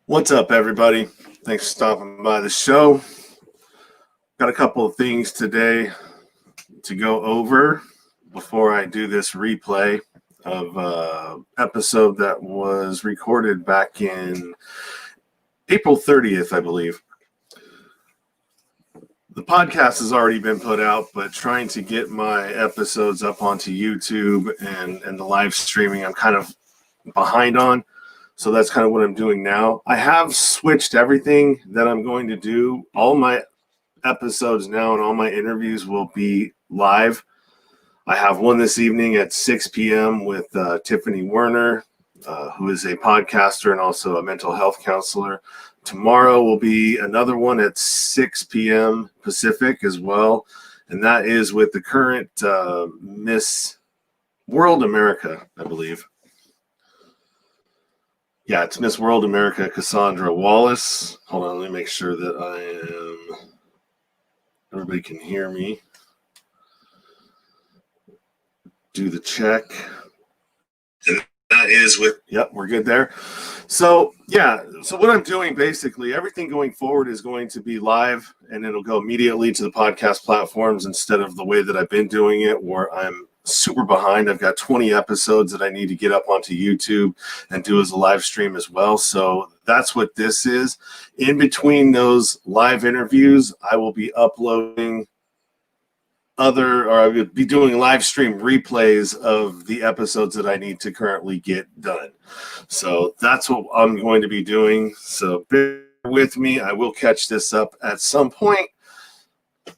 What's up, everybody? Thanks for stopping by the show. Got a couple of things today to go over before I do this replay of an episode that was recorded back in April 30th, I believe. The podcast has already been put out, but trying to get my episodes up onto YouTube and the live streaming, I'm kind of behind on. So that's kind of what I'm doing now. I have switched everything that I'm going to do. All my episodes now and all my interviews will be live. I have one this evening at 6 p.m. with Tiffany Werner, who is a podcaster and also a mental health counselor. Tomorrow will be another one at 6 p.m. Pacific as well. And that is with the current Miss World America, I believe. Yeah, it's Miss World America, Cassandra Wallace. Hold on, let me make sure that everybody can hear me. Do the check. And that is with, yep, we're good there. So, yeah, so what I'm doing basically, everything going forward is going to be live and it'll go immediately to the podcast platforms instead of the way that I've been doing it where I'm super behind. I've got 20 episodes that I need to get up onto YouTube and do as a live stream as well. So that's what this is. In between those live interviews, I will be uploading I will be doing live stream replays of the episodes that I need to currently get done. So that's what I'm going to be doing. So bear with me. I will catch this up at some point.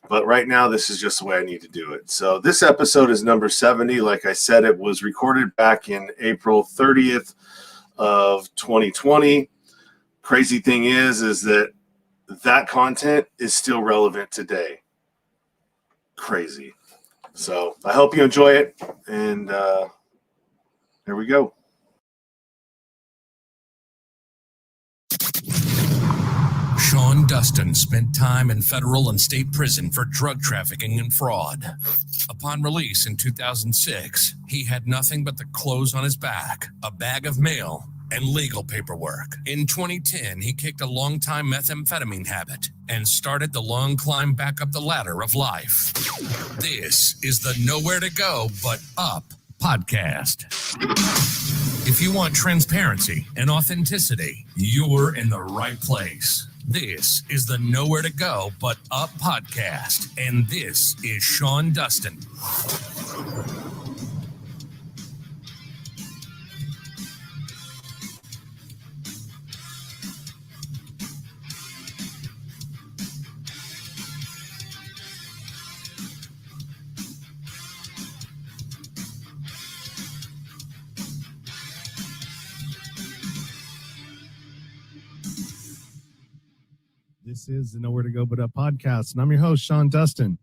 But right now, this is just the way I need to do it. So this episode is number 70. Like I said, it was recorded back in April 30th of 2020. Crazy thing is that content is still relevant today. Crazy. So I hope you enjoy it. And here we go. Sean Dustin spent time in federal and state prison for drug trafficking and fraud. Upon release in 2006, he had nothing but the clothes on his back, a bag of mail, and legal paperwork. In 2010, he kicked a long-time methamphetamine habit and started the long climb back up the ladder of life. This is the Nowhere to Go But Up podcast. If you want transparency and authenticity, you're in the right place. This is the Nowhere to Go But Up podcast, and this is Sean Dustin. This is the Nowhere to Go But Up podcast, and I'm your host, Sean Dustin.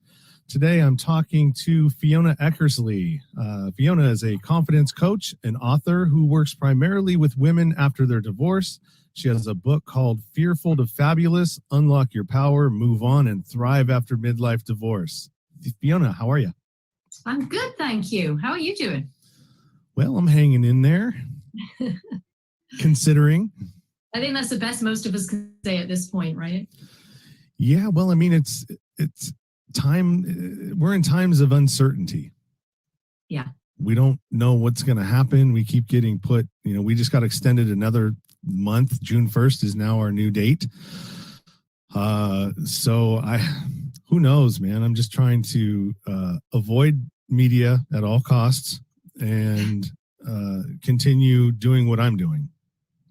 Today, I'm talking to Fiona Eckersley. Fiona is a confidence coach and author who works primarily with women after their divorce. She has a book called Fearful to Fabulous, Unlock Your Power, Move On, and Thrive After Midlife Divorce. Fiona, how are you? I'm good, thank you. How are you doing? Well, I'm hanging in there, considering. I think that's the best most of us can say at this point, right? Yeah, well, I mean, it's time. We're in times of uncertainty. Yeah. We don't know what's going to happen. We keep getting put, we just got extended another month. June 1st is now our new date. So who knows, man? I'm just trying to avoid media at all costs and continue doing what I'm doing.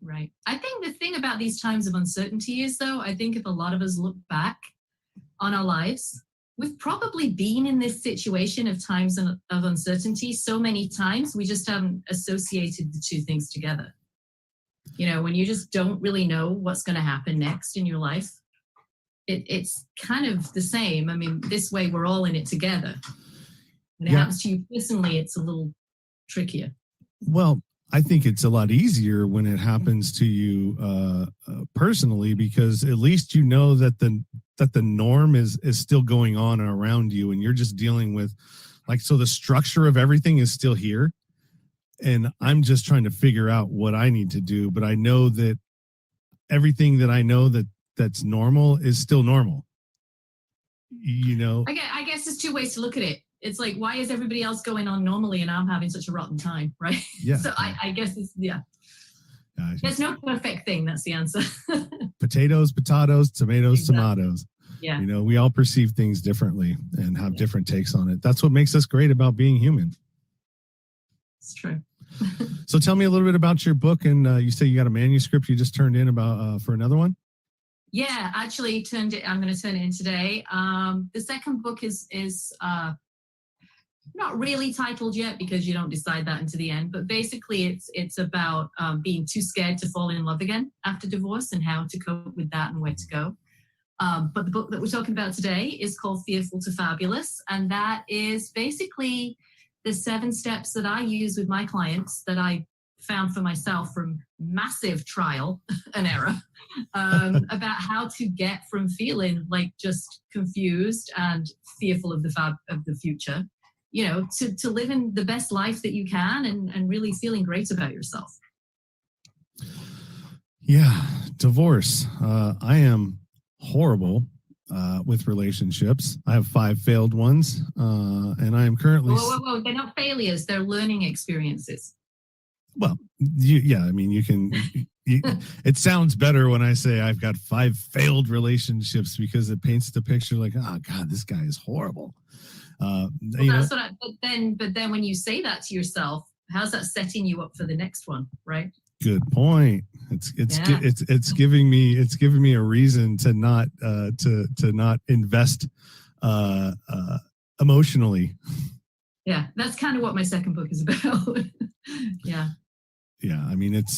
Right. I think the thing about these times of uncertainty is, though, I think if a lot of us look back on our lives, we've probably been in this situation of times of uncertainty so many times, we just haven't associated the two things together. When you just don't really know what's going to happen next in your life, it's kind of the same. I mean, this way we're all in it together. When it happens to you personally, it's a little trickier. Well, I think it's a lot easier when it happens to you personally, because at least you know that the norm is still going on around you, and you're just dealing with, so the structure of everything is still here, and I'm just trying to figure out what I need to do. But I know that everything that I know that's normal is still normal. I guess there's two ways to look at it. It's like, why is everybody else going on normally and I'm having such a rotten time, right? Yeah. So I guess it's, there's no perfect thing. That's the answer. Potatoes, tomatoes, Exactly. tomatoes. Yeah. We all perceive things differently and have different takes on it. That's what makes us great about being human. It's true. So tell me a little bit about your book. And you say you got a manuscript you just turned in about for another one? Yeah, actually I'm going to turn it in today. The second book is not really titled yet because you don't decide that into the end, but basically it's about being too scared to fall in love again after divorce and how to cope with that and where to go. But the book that we're talking about today is called Fearful to Fabulous, and that is basically the 7 steps that I use with my clients that I found for myself from massive trial and error about how to get from feeling like just confused and fearful of the future, to living the best life that you can and really feeling great about yourself. Yeah, divorce. I am horrible with relationships. I have 5 failed ones, and I am currently. Whoa! They're not failures; they're learning experiences. Well, you can. It sounds better when I say I've got 5 failed relationships because it paints the picture like, oh God, this guy is horrible. That's what but then when you say that to yourself, how's that setting you up for the next one, right? Good point. It's giving me a reason to not invest emotionally. Yeah, that's kind of what my second book is about. Yeah. Yeah, I mean it's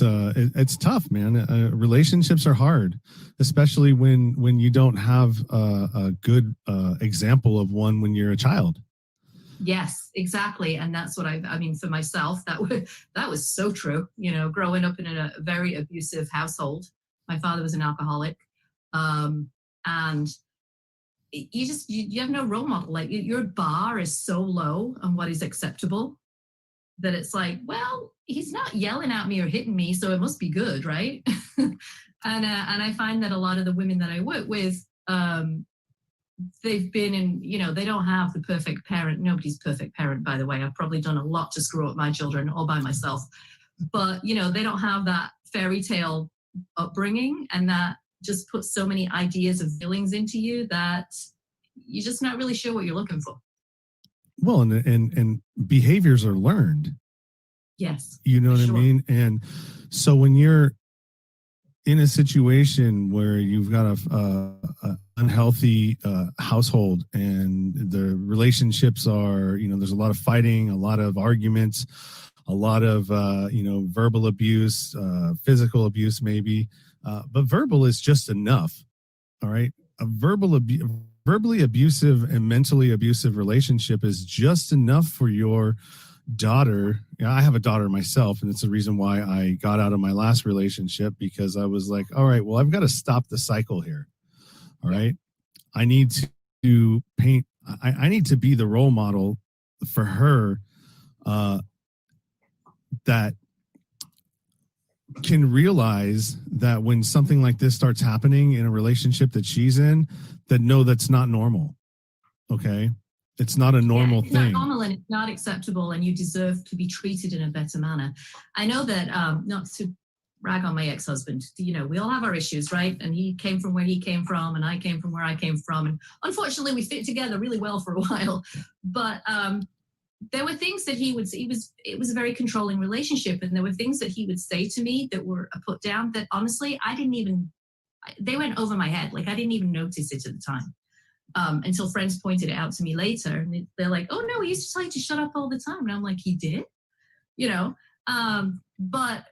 tough, man. Relationships are hard, especially when you don't have a good example of one when you're a child. Yes, exactly, and that's what I mean for myself. That was so true. Growing up in a very abusive household, my father was an alcoholic, and you have no role model. Like your bar is so low on what is acceptable that it's like, well, he's not yelling at me or hitting me, so it must be good, right? and I find that a lot of the women that I work with, they've been in, they don't have the perfect parent. Nobody's perfect parent, by the way. I've probably done a lot to screw up my children all by myself. But, they don't have that fairy tale upbringing, and that just puts so many ideas of feelings into you that you're just not really sure what you're looking for. Well, and behaviors are learned. Yes. You know what I mean? And so when you're in a situation where you've got a unhealthy household and the relationships are, there's a lot of fighting, a lot of arguments, a lot of, verbal abuse, physical abuse maybe, but verbal is just enough. All right. A verbally abusive and mentally abusive relationship is just enough for your daughter. I have a daughter myself, and it's the reason why I got out of my last relationship, because I was like, all right, well, I've got to stop the cycle here. All right. I need to paint. I need to be the role model for her that can realize that when something like this starts happening in a relationship that she's in, that no, that's not normal. Okay. It's not a normal thing. It's not normal and it's not acceptable, and you deserve to be treated in a better manner. I know that, not to rag on my ex-husband, we all have our issues, right? And he came from where he came from, and I came from where I came from. And unfortunately, we fit together really well for a while. But there were things that it was a very controlling relationship. And there were things that he would say to me that were a put down that honestly, they went over my head. Like I didn't even notice it at the time. Until friends pointed it out to me later, and they're like, oh no, he used to tell you to shut up all the time. And I'm like, he did, but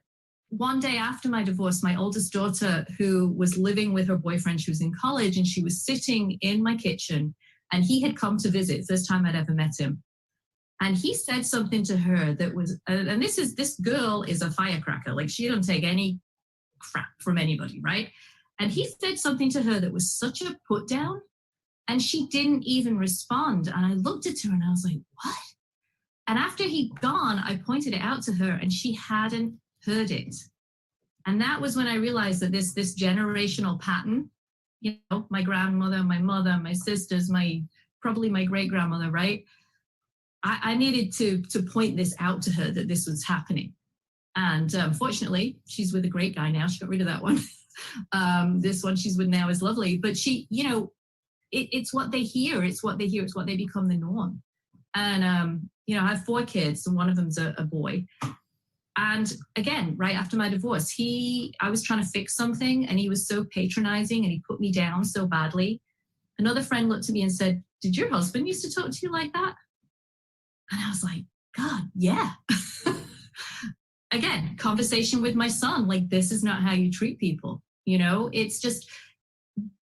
one day after my divorce, my oldest daughter, who was living with her boyfriend, she was in college, and she was sitting in my kitchen, and he had come to visit, first time I'd ever met him. And he said something to her that was, and this girl is a firecracker. Like she don't take any crap from anybody, right? And he said something to her that was such a put down, and she didn't even respond. And I looked at her and I was like, what? And after he'd gone, I pointed it out to her and she hadn't heard it. And that was when I realized that this generational pattern, my grandmother, my mother, my sisters, probably my great grandmother, right? I needed to point this out to her that this was happening. And fortunately, she's with a great guy now. She got rid of that one. This one she's with now is lovely. But she, it's what they hear. It's what they hear. It's what they become the norm. And, I have 4 kids and one of them's a boy. And again, right after my divorce, I was trying to fix something and he was so patronizing and he put me down so badly. Another friend looked at me and said, "Did your husband used to talk to you like that?" And I was like, God, yeah. Again, conversation with my son, like, this is not how you treat people. It's just,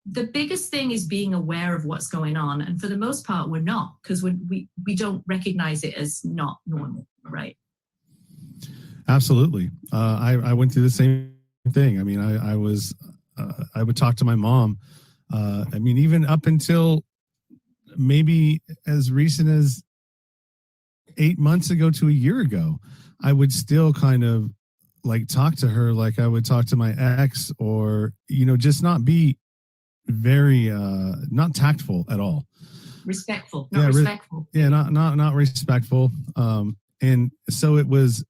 the biggest thing is being aware of what's going on. And for the most part, we're not, because we don't recognize it as not normal, right? Absolutely. I went through the same thing. I mean, I would talk to my mom. Even up until maybe as recent as 8 months ago to a year ago, I would still kind of like talk to her like I would talk to my ex, or, just not be very, not tactful at all. Respectful, not respectful. Not respectful. And so it was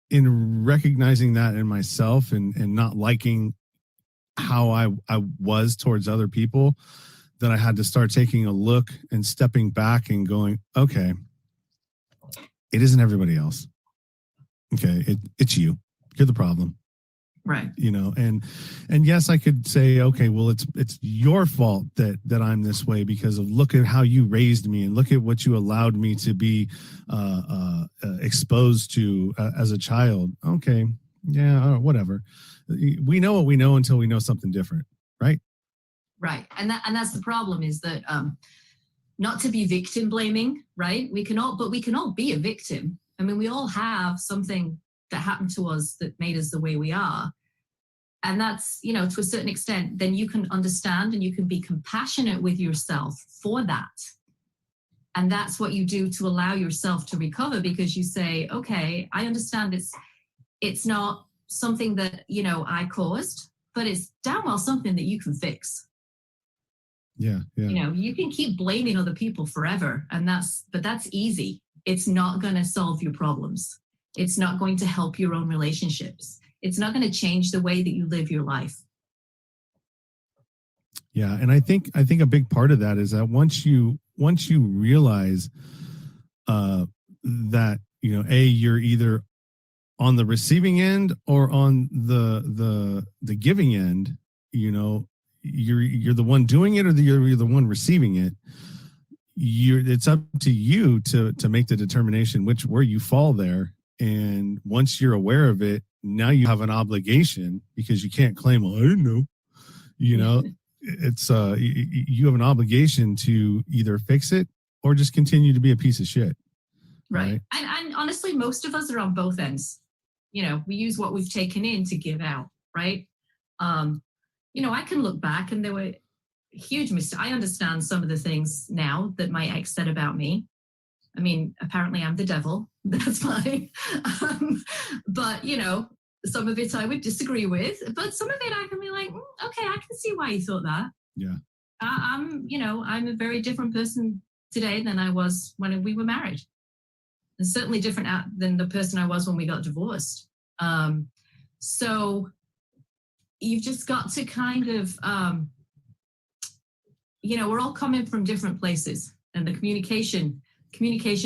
in recognizing that in myself and not liking how I was towards other people, that I had to start taking a look and stepping back and going, okay, it isn't everybody else. Okay, it's you. You're the problem. Right. And yes, I could say, okay, well, it's your fault that I'm this way because of look at how you raised me and look at what you allowed me to be exposed to as a child. Okay, yeah, whatever. We know what we know until we know something different, right? Right, and that's the problem, is that not to be victim blaming, right? We can all be a victim. I mean, we all have something that happened to us that made us the way we are. And that's, to a certain extent, then you can understand and you can be compassionate with yourself for that. And that's what you do to allow yourself to recover, because you say, okay, I understand it's not something that, I caused, but it's damn well something that you can fix. Yeah. You can keep blaming other people forever, but that's easy. It's not going to solve your problems. It's not going to help your own relationships. It's not going to change the way that you live your life. Yeah, and I think a big part of that is that once you realize that you're either on the receiving end or on the giving end, you're the one doing it or you're the one receiving it. It's up to you to make the determination where you fall there. And once you're aware of it, now you have an obligation, because you can't claim, well, I didn't know. It's you have an obligation to either fix it or just continue to be a piece of shit. Right. And honestly, most of us are on both ends. We use what we've taken in to give out, right? I can look back and there were huge mistakes. I understand some of the things now that my ex said about me. I mean, apparently I'm the devil. That's fine. But, some of it I would disagree with, but some of it I can be like, okay, I can see why you thought that. Yeah. I'm a very different person today than I was when we were married. And certainly different than the person I was when we got divorced. So you've just got to kind of, we're all coming from different places, and the communication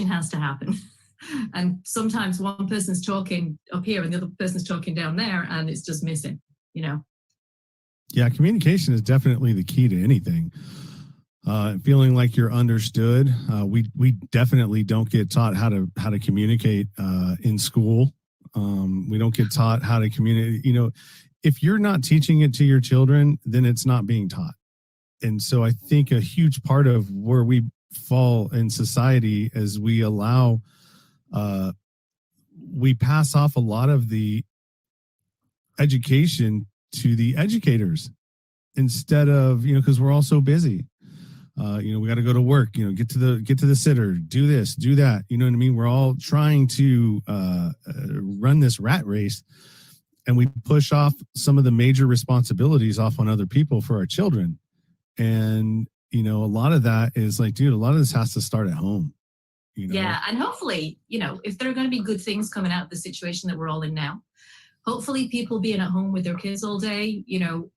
has to happen. And sometimes one person's talking up here and the other person's talking down there, and it's just missing, Yeah, communication is definitely the key to anything. Feeling like you're understood. We definitely don't get taught how to communicate in school. We don't get taught how to communicate. If you're not teaching it to your children, then it's not being taught. And so I think a huge part of where we fall in society is we allow, we pass off a lot of the education to the educators instead of, because we're all so busy. We got to go to work, get to the sitter, do this, do that. You know what I mean? We're all trying to run this rat race. and we push off some of the major responsibilities off on other people for our children. And, you know, a lot of that is like, dude, a lot of this has to start at home. You know? Yeah. And hopefully, you know, if there are going to be good things coming out of the situation that we're all in now, hopefully people being at home with their kids all day, you know,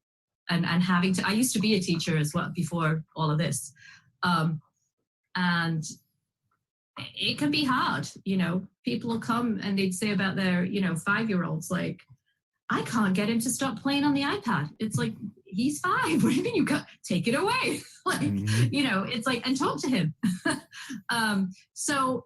and having to, I used to be a teacher as well before all of this. And it can be hard, you know, people will come and they'd say about their, you know, 5-year-olds, like, I can't get him to stop playing on the iPad. It's like, he's 5. What do you mean you can't take it away? Like, you know, it's like, and talk to him. So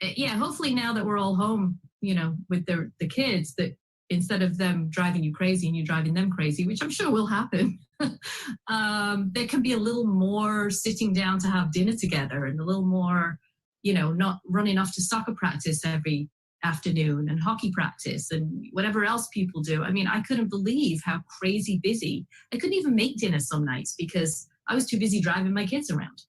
yeah, hopefully now that we're all home, you know, with the kids, that instead of them driving you crazy and you driving them crazy, which I'm sure will happen, there can be a little more sitting down to have dinner together and a little more, you know, not running off to soccer practice every afternoon and hockey practice and whatever else people do. I mean, I couldn't believe how crazy busy. I couldn't even make dinner some nights because I was too busy driving my kids around.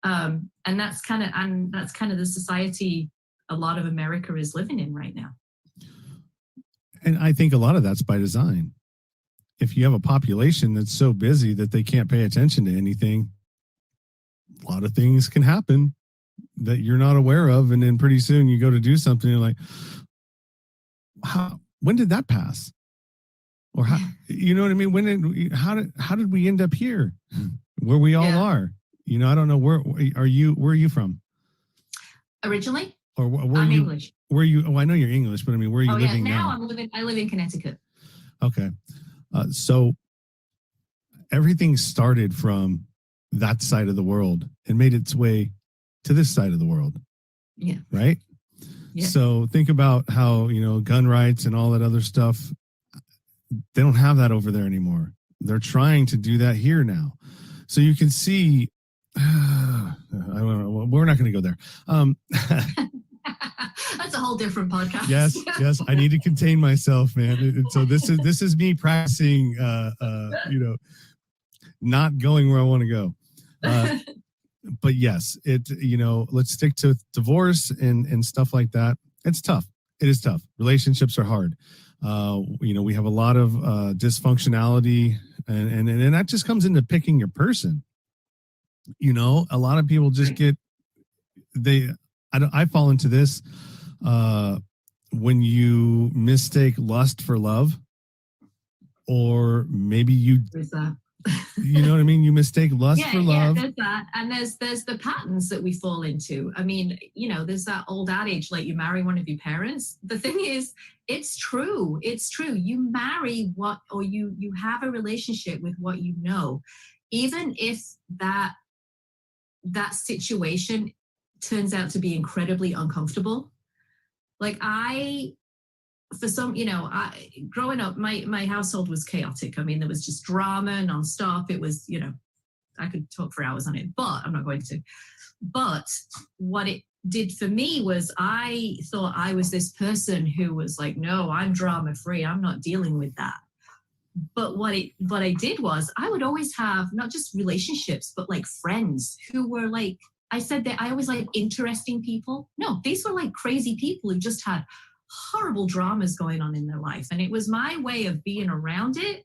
And that's kind of the society a lot of America is living in right now. And I think a lot of that's by design. If you have a population that's so busy that they can't pay attention to anything, a lot of things can happen that you're not aware of. And then pretty soon you go to do something, you're like, when did that pass? Or how, you know what I mean? How did we end up here where we all are? You know, I don't know. Where are you from? Originally? Or where I'm you? English. Where you? Oh, I know you're English, but I mean, where are you living now? I live in Connecticut. Okay. So everything started from that side of the world and made its way to this side of the world. Yeah. Right? Yeah. So think about how, you know, gun rights and all that other stuff, they don't have that over there anymore. They're trying to do that here now. So you can see, I don't know, we're not going to go there. That's a whole different podcast. Yes. I need to contain myself, man. And so this is me practicing, you know, not going where I want to go. But yes, you know, let's stick to divorce and stuff like that. It's tough. It is tough. Relationships are hard. You know, we have a lot of dysfunctionality, and that just comes into picking your person. You know, a lot of people just I fall into this when you mistake lust for love, or maybe you know what I mean? You mistake lust for love. Yeah, there's that. And there's the patterns that we fall into. I mean, you know, there's that old adage, like you marry one of your parents. The thing is, it's true. It's true. You marry you have a relationship with what you know, even if that situation turns out to be incredibly uncomfortable. Like growing up, my household was chaotic. I mean, there was just drama nonstop. It was, you know, I could talk for hours on it, but I'm not going to. But what it did for me was I thought I was this person who was like, no, I'm drama free. I'm not dealing with that. But what I did was I would always have not just relationships, but like friends who were like, I said that I always like interesting people. No, these were like crazy people who just had horrible dramas going on in their life. And it was my way of being around it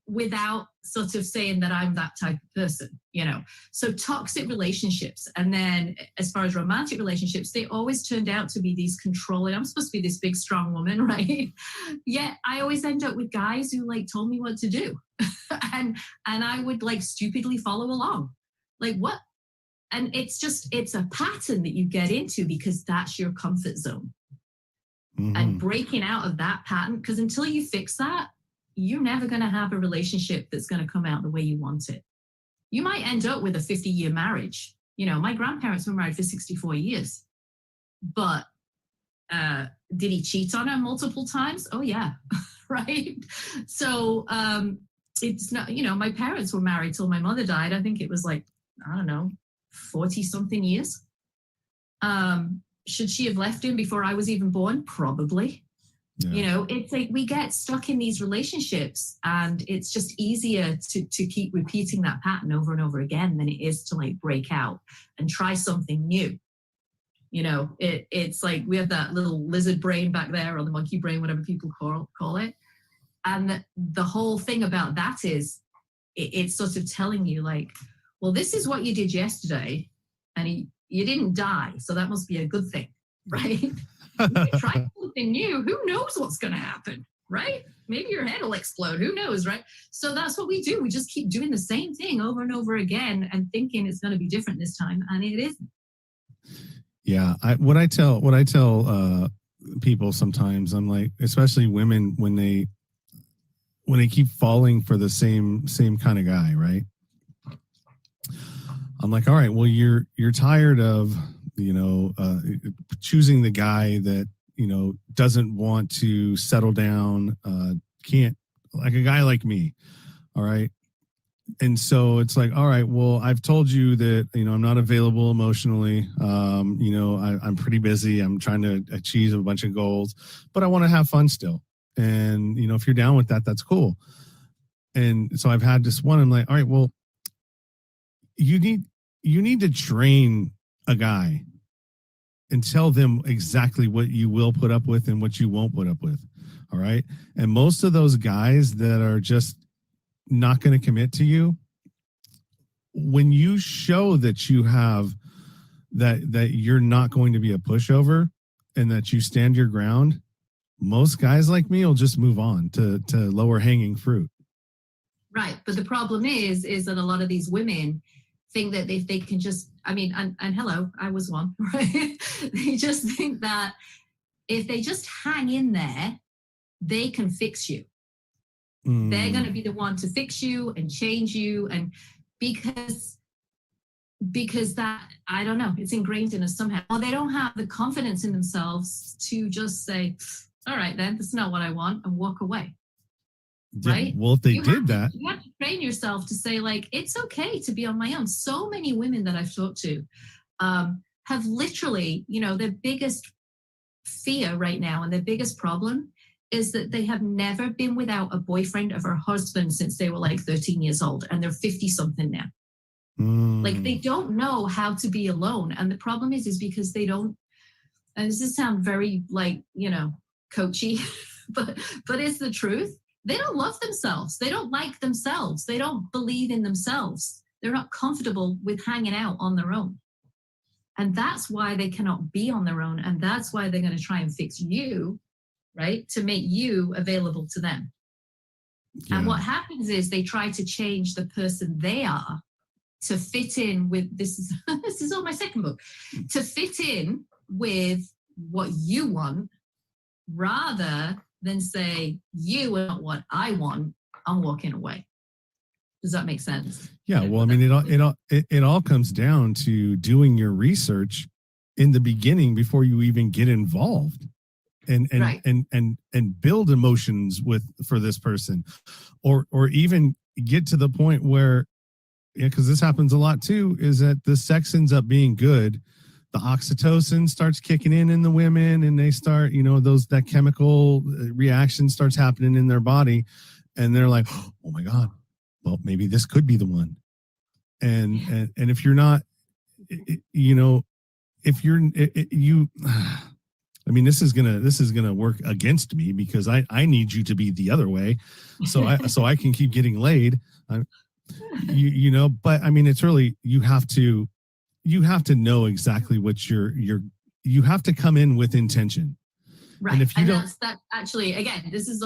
without sort of saying that I'm that type of person, you know. So toxic relationships. And then as far as romantic relationships, they always turned out to be these controlling. I'm supposed to be this big, strong woman, right? Yet I always end up with guys who like told me what to do. and I would like stupidly follow along. Like what? And it's a pattern that you get into because that's your comfort zone. Mm-hmm. And breaking out of that pattern, because until you fix that, you're never going to have a relationship that's going to come out the way you want it. You might end up with a 50-year marriage. You know, my grandparents were married for 64 years. But did he cheat on her multiple times? Oh, yeah. Right? So it's not, you know, my parents were married till my mother died. I think it was like, I don't know, 40-something years. Should she have left him before I was even born? Probably. Yeah. You know, it's like we get stuck in these relationships and it's just easier to keep repeating that pattern over and over again than it is to like break out and try something new. It's like we have that little lizard brain back there, or the monkey brain, whatever people call it. And the whole thing about that is it's sort of telling you like, well, this is what you did yesterday and you didn't die. So that must be a good thing, right? If you try something new, who knows what's going to happen, right? Maybe your head will explode. Who knows, right? So that's what we do. We just keep doing the same thing over and over again and thinking it's going to be different this time. And it isn't. Yeah. What I tell people sometimes, I'm like, especially women, when they keep falling for the same kind of guy, right? I'm like, all right, well, you're tired of, choosing the guy that, doesn't want to settle down, can't, like a guy like me. All right. And so it's like, all right, well, I've told you that, I'm not available emotionally. I'm pretty busy. I'm trying to achieve a bunch of goals, but I want to have fun still. And, if you're down with that, that's cool. And so I've had this one, I'm like, all right, well, you need to train a guy and tell them exactly what you will put up with and what you won't put up with. All right. And most of those guys that are just not going to commit to you, when you show that you have that you're not going to be a pushover and that you stand your ground, most guys like me will just move on to lower hanging fruit. Right. But the problem is that a lot of these women think that if they can just, and hello, I was one, right? They just think that if they just hang in there, they can fix you. They're going to be the one to fix you and change you. And because that, I don't know, it's ingrained in us somehow. Or they don't have the confidence in themselves to just say, all right, then, that's not what I want, and walk away. Yeah, right? well, if they You did that, you have to train yourself to say, like, it's okay to be on my own. So many women that I've talked to have literally, their biggest fear right now and their biggest problem is that they have never been without a boyfriend or a husband since they were like 13 years old, and they're 50 something now. Like, they don't know how to be alone. And the problem is because they don't, and this does sound very like, coachy, but it's the truth. They don't love themselves. They don't like themselves. They don't believe in themselves. They're not comfortable with hanging out on their own. And that's why they cannot be on their own. And that's why they're going to try and fix you, right? To make you available to them. Yeah. And what happens is they try to change the person they are to fit in with, this is all my second book, to fit in with what you want, rather than say, you are not what I want, I'm walking away. Does that make sense? Yeah. Well, I mean, it all comes down to doing your research in the beginning before you even get involved, and right. and build emotions for this person, or even get to the point where, because this happens a lot too, is that the sex ends up being good. The oxytocin starts kicking in the women, and they start, that chemical reaction starts happening in their body, and they're like, oh my God, well, maybe this could be the one. And if you're not, if you're, I mean, this is gonna work against me, because I need you to be the other way, so I can keep getting laid. But I mean, it's really, you have to know exactly what you have to come in with intention. Right. And if you don't, that actually, again, this is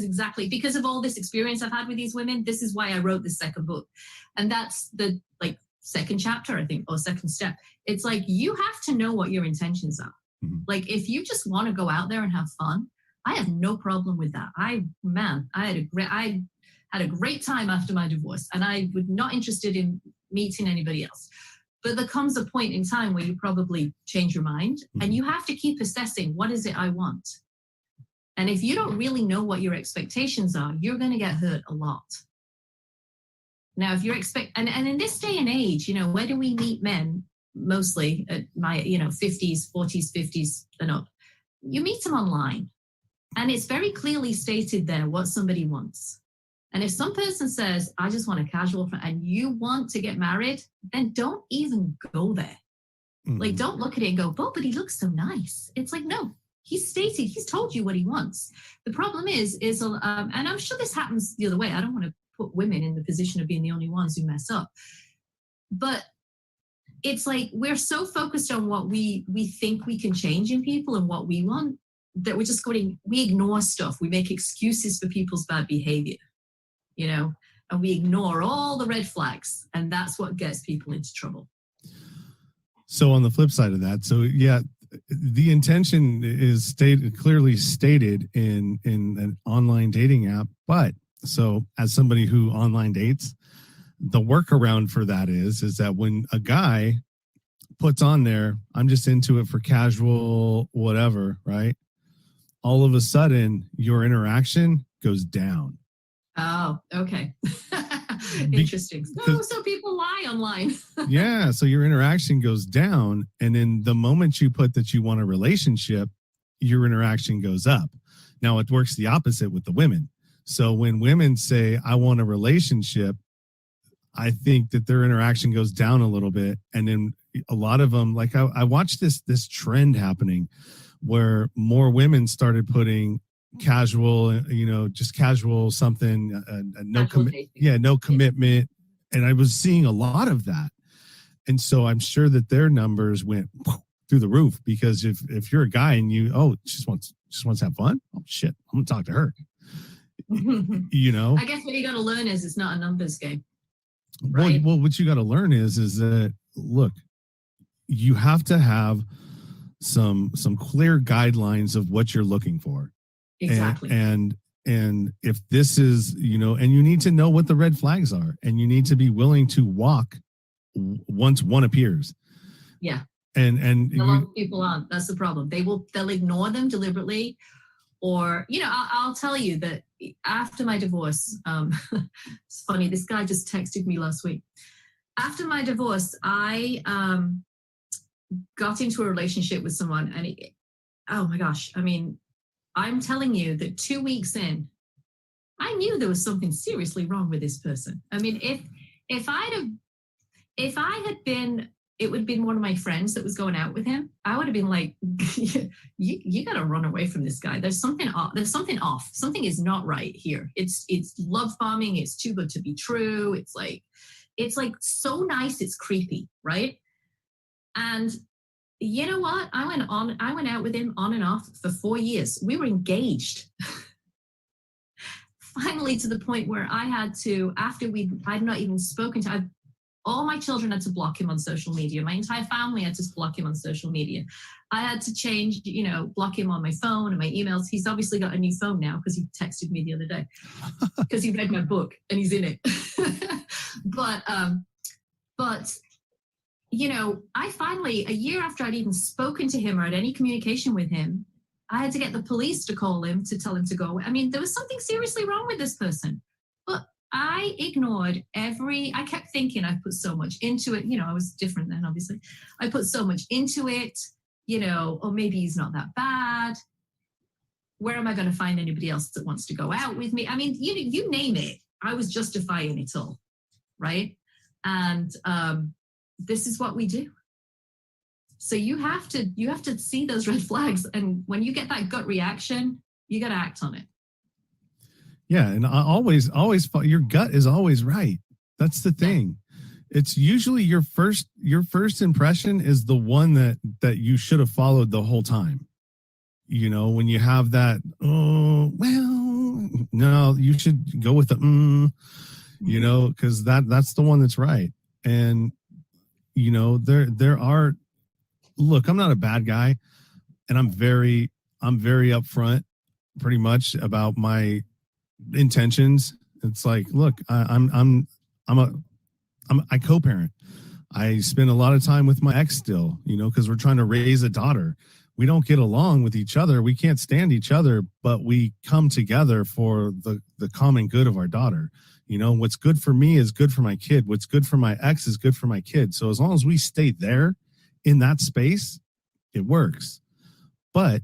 exactly because of all this experience I've had with these women. This is why I wrote this second book. And that's the second chapter, I think, or second step. It's like, you have to know what your intentions are. Mm-hmm. Like, if you just want to go out there and have fun, I have no problem with that. I had a great time after my divorce, and I was not interested in meeting anybody else. But there comes a point in time where you probably change your mind, and you have to keep assessing, what is it I want? And if you don't really know what your expectations are, you're going to get hurt a lot. Now, if you're and in this day and age, where do we meet men mostly at my, 50s, 40s, 50s and up? You meet them online, and it's very clearly stated there what somebody wants. And if some person says, I just want a casual friend, and you want to get married, then don't even go there. Like, don't look at it and go, oh, but he looks so nice. It's like, no, he's told you what he wants. The problem is, and I'm sure this happens the other way. I don't want to put women in the position of being the only ones who mess up. But it's like, we're so focused on what we think we can change in people and what we want, that we're just we ignore stuff. We make excuses for people's bad behavior, and we ignore all the red flags. And that's what gets people into trouble. So on the flip side of that, the intention is clearly stated in an online dating app. But so as somebody who online dates, the workaround for that is that when a guy puts on there, I'm just into it for casual, whatever, right? All of a sudden, your interaction goes down. Oh, okay. Interesting. So people lie online. Yeah. So your interaction goes down. And then the moment you put that you want a relationship, your interaction goes up. Now it works the opposite with the women. So when women say, I want a relationship, I think that their interaction goes down a little bit. And then a lot of them, like I watched this trend happening where more women started putting casual, just casual something, no commitment. And I was seeing a lot of that. And so I'm sure that their numbers went through the roof, because if you're a guy and just wants to have fun, oh shit, I'm gonna talk to her. I guess what you got to learn is it's not a numbers game. Right? Well, what you got to learn is that, look, you have to have some clear guidelines of what you're looking for. Exactly. And if this is, and you need to know what the red flags are, and you need to be willing to walk once one appears. Yeah. And a lot of people aren't. That's the problem. They'll ignore them deliberately. Or, I'll tell you that after my divorce, it's funny, this guy just texted me last week. After my divorce, I got into a relationship with someone, and oh my gosh, I'm telling you that 2 weeks in, I knew there was something seriously wrong with this person. If I had been, it would have been one of my friends that was going out with him, I would have been like, you got to run away from this guy. There's something off. Something is not right here. It's love bombing. It's too good to be true. It's like so nice. It's creepy. Right. And you know what? I went out with him on and off for 4 years. We were engaged. Finally, to the point where I had to, I'd not even spoken to, all my children had to block him on social media. My entire family had to block him on social media. I had to change, block him on my phone and my emails. He's obviously got a new phone now because he texted me the other day because he read my book and he's in it. But I finally, a year after I'd even spoken to him or had any communication with him, I had to get the police to call him to tell him to go away. There was something seriously wrong with this person. But I ignored I kept thinking I put so much into it. I was different then, obviously. I put so much into it, or maybe he's not that bad. Where am I going to find anybody else that wants to go out with me? You name it. I was justifying it all, right? And this is what we do. So you have to see those red flags. And when you get that gut reaction, you got to act on it. Yeah, and I always, your gut is always right. That's the thing. It's usually your first impression is the one that you should have followed the whole time. When you have that, oh, well, no, you should go with the, because that's the one that's right. And, there are, look, I'm not a bad guy, and I'm very upfront pretty much about my intentions. It's like, look, I co-parent. I spend a lot of time with my ex still, because we're trying to raise a daughter. We don't get along with each other. We can't stand each other, but we come together for the common good of our daughter. What's good for me is good for my kid. What's good for my ex is good for my kid. So as long as we stay there in that space, it works. But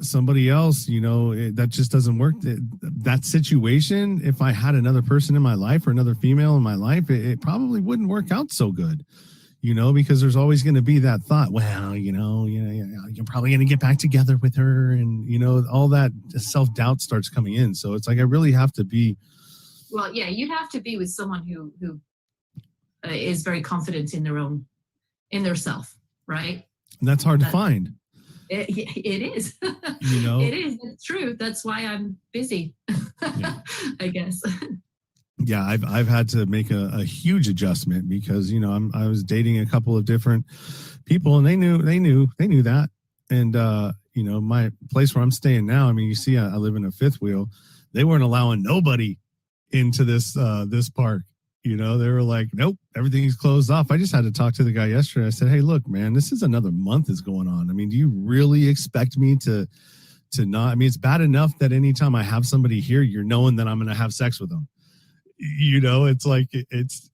somebody else, that just doesn't work. That situation, if I had another person in my life or another female in my life, it probably wouldn't work out so good. because there's always going to be that thought, well, you're probably going to get back together with her. And, all that self-doubt starts coming in. So it's like, I really have to be. Well, yeah, you'd have to be with someone who is very confident in their self, right? And that's hard to find. It is. It is. It's true. That's why I'm busy, Yeah. I guess. Yeah, I've had to make a huge adjustment because I was dating a couple of different people, and they knew that. And my place where I'm staying now, I mean, you see, I live in a fifth wheel. They weren't allowing nobody into this park. They were like, nope, everything's closed off. I just had to talk to the guy yesterday. I said, hey, look, man, this is another month is going on. I mean, do you really expect me to not? I mean, it's bad enough that anytime I have somebody here, you're knowing that I'm going to have sex with them. It's like it's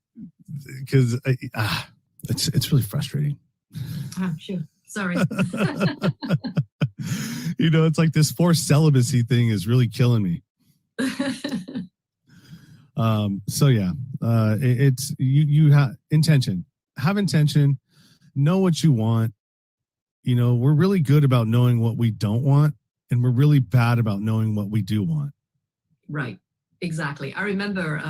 because it's really frustrating. Oh, sure. Sorry. It's like this forced celibacy thing is really killing me. So yeah, it's you have intention, know what you want. We're really good about knowing what we don't want, and we're really bad about knowing what we do want. Right. Exactly. I remember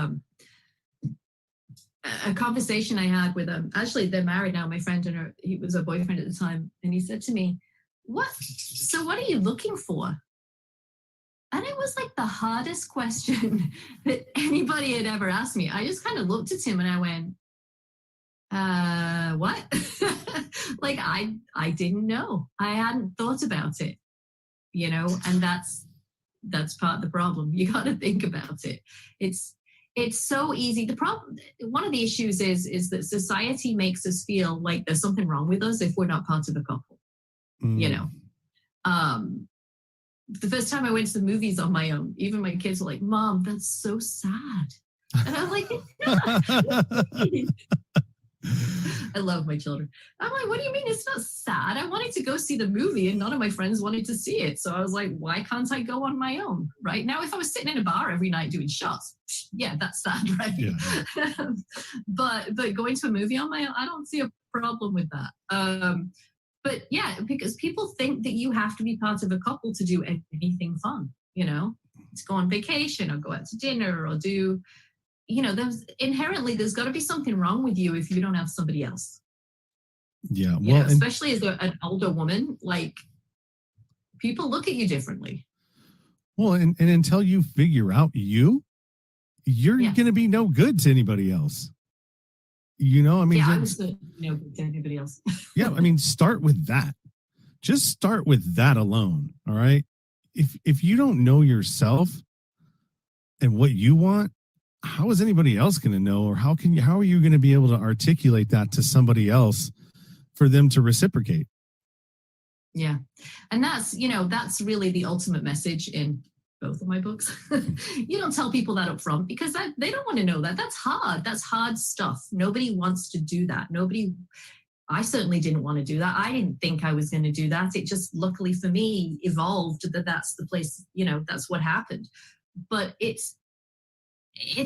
a conversation I had with actually they're married now, my friend, and he was a boyfriend at the time, and he said to me, what are you looking for? And it was like the hardest question that anybody had ever asked me. I just kind of looked at him and I went, what? Like I didn't know. I hadn't thought about it, and that's part of the problem. You got to think about it. It's so easy. The problem, one of the issues is that society makes us feel like there's something wrong with us if we're not part of a couple. The first time I went to the movies on my own, even my kids were like, Mom, that's so sad. And I'm like, I love my children. I'm like, what do you mean it's not sad? I wanted to go see the movie and none of my friends wanted to see it. So I was like, why can't I go on my own? Right now, if I was sitting in a bar every night doing shots, yeah, that's sad, right? Yeah. But going to a movie on my own, I don't see a problem with that. But yeah, because people think that you have to be part of a couple to do anything fun, to go on vacation or go out to dinner or do, there's got to be something wrong with you if you don't have somebody else. Yeah. Well, especially as an older woman, like people look at you differently. Well, and until you figure out you're going to be no good to anybody else. I mean, I was no good to anybody else. Yeah, I mean, start with that. Just start with that alone. All right. If you don't know yourself and what you want, how is anybody else going to know, or how are you going to be able to articulate that to somebody else for them to reciprocate? Yeah. And that's really the ultimate message in both of my books. You don't tell people that up front because they don't want to know that. That's hard. That's hard stuff. Nobody wants to do that. I certainly didn't want to do that. I didn't think I was going to do that. It just luckily for me evolved that's the place, that's what happened. But it's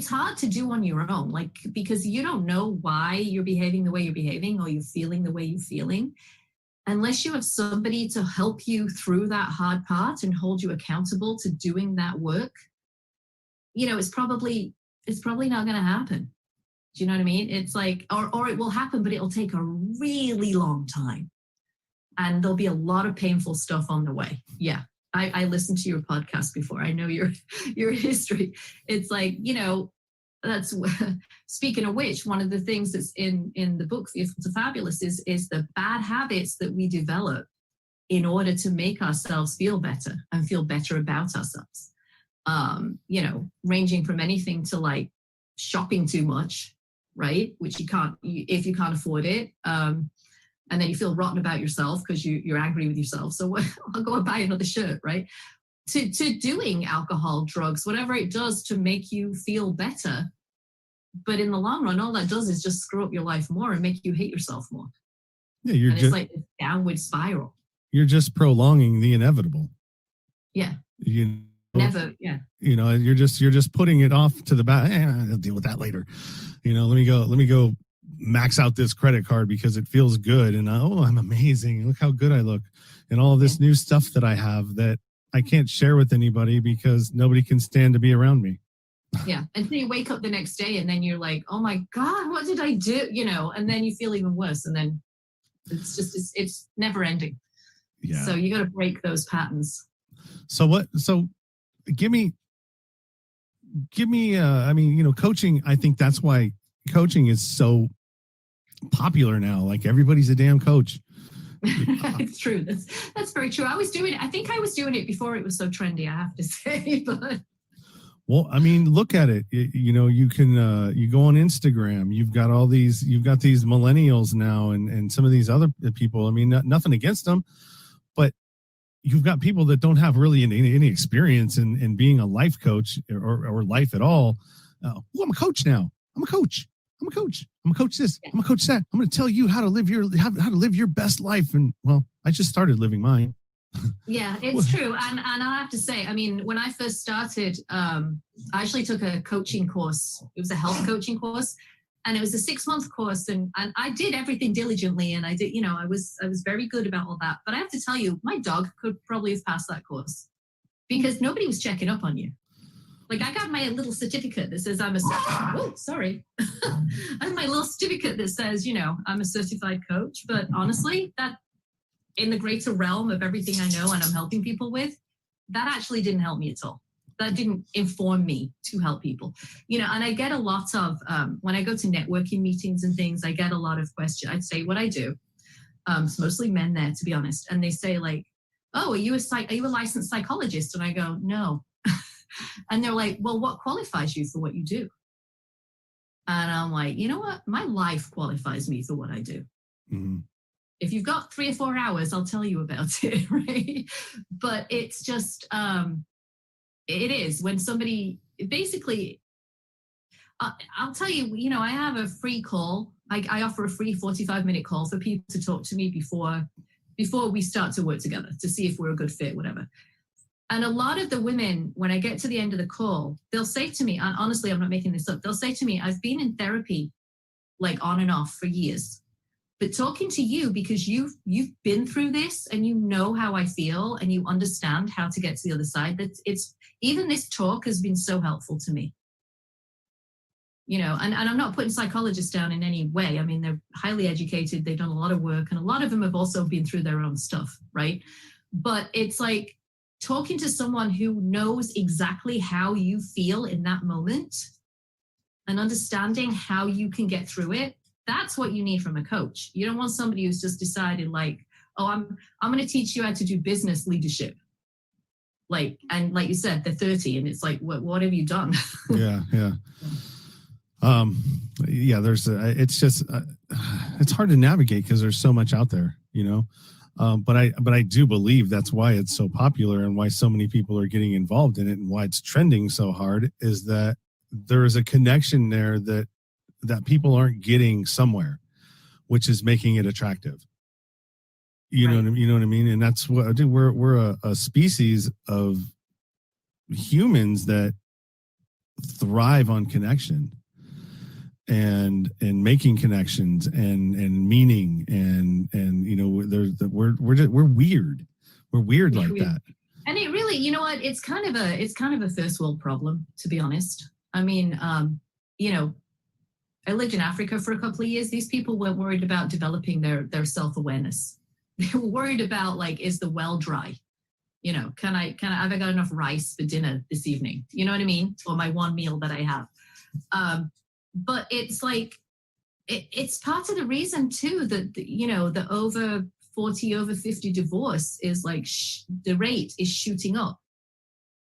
hard to do on your own, because you don't know why you're behaving the way you're behaving or you're feeling the way you're feeling. Unless you have somebody to help you through that hard part and hold you accountable to doing that work, it's probably not going to happen. Do you know what I mean? It's like, or it will happen, but it'll take a really long time. And there'll be a lot of painful stuff on the way. Yeah. I listened to your podcast before. I know your history. It's like, that's speaking of which, one of the things that's in the book, Fearful to Fabulous, is the bad habits that we develop in order to make ourselves feel better and feel better about ourselves. Ranging from anything to like shopping too much, right? Which if you can't afford it. And then you feel rotten about yourself because you're angry with yourself. So I'll go and buy another shirt, right? To doing alcohol, drugs, whatever it does to make you feel better. But in the long run, all that does is just screw up your life more and make you hate yourself more. Yeah, it's like a downward spiral. You're just prolonging the inevitable. Yeah. Never, yeah. You're just putting it off to the back. I'll deal with that later. Let me go max out this credit card because it feels good. And I'm amazing. Look how good I look. And all of this new stuff that I have that I can't share with anybody because nobody can stand to be around me. Yeah. And then you wake up the next day and then you're like, oh my God, what did I do? And then you feel even worse. And then it's never ending. Yeah. So you got to break those patterns. So give me, coaching, I think that's why coaching is so popular now. Like everybody's a damn coach. It's true. That's very true. I think I was doing it before it was so trendy, I have to say, but. Well, I mean, look at it. You can you go on Instagram. You've got these millennials now, and some of these other people. I mean, nothing against them, but you've got people that don't have really any experience in being a life coach or life at all. I'm a coach now. I'm a coach. I'm a coach. I'm a coach this. I'm a coach that. I'm going to tell you how to live your best life. And well, I just started living mine. Yeah, it's true. And I have to say, I mean, when I first started, I actually took a coaching course. It was a health coaching course, and it was a 6-month course. And I did everything diligently, and I did, I was very good about all that. But I have to tell you, my dog could probably have passed that course because nobody was checking up on you. Like I got my little certificate that says I'm a sorry. I have my little certificate that says, I'm a certified coach. But honestly, that in the greater realm of everything I know and I'm helping people with, that actually didn't help me at all. That didn't inform me to help people. And I get a lot of, when I go to networking meetings and things, I get a lot of questions. I'd say what I do. It's mostly men there, to be honest. And they say like, oh, are you a licensed psychologist? And I go, no. And they're like, well, what qualifies you for what you do? And I'm like, you know what? My life qualifies me for what I do. Mm-hmm. If you've got 3 or 4 hours, I'll tell you about it, right? But it's just, it is when somebody, basically, I'll tell you, I have a free call. I offer a free 45-minute call for people to talk to me before we start to work together to see if we're a good fit, whatever. And a lot of the women, when I get to the end of the call, they'll say to me, and honestly, I'm not making this up, they'll say to me, I've been in therapy like on and off for years. But talking to you, because you've been through this and you know how I feel and you understand how to get to the other side, that even this talk has been so helpful to me. And I'm not putting psychologists down in any way. I mean, they're highly educated, they've done a lot of work, and a lot of them have also been through their own stuff, right? But it's like talking to someone who knows exactly how you feel in that moment and understanding how you can get through it. That's what you need from a coach. You don't want somebody who's just decided like, oh, I'm going to teach you how to do business leadership. And like you said, they're 30 and it's like, what have you done? Yeah. It's just, it's hard to navigate because there's so much out there, but I do believe that's why it's so popular and why so many people are getting involved in it and why it's trending so hard is that there is a connection there that people aren't getting somewhere, which is making it attractive. You know what I mean? And that's what I do. We're a species of humans that thrive on connection and making connections and meaning and we're weird. We're weird like that. And it really, you know what? It's kind of a first world problem, to be honest. I mean, I lived in Africa for a couple of years. These people weren't worried about developing their self-awareness. They were worried about like, is the well dry? Have I got enough rice for dinner this evening? You know what I mean? Or my one meal that I have. But it's like, it's part of the reason too that, the over 40, over 50 divorce is like, the rate is shooting up.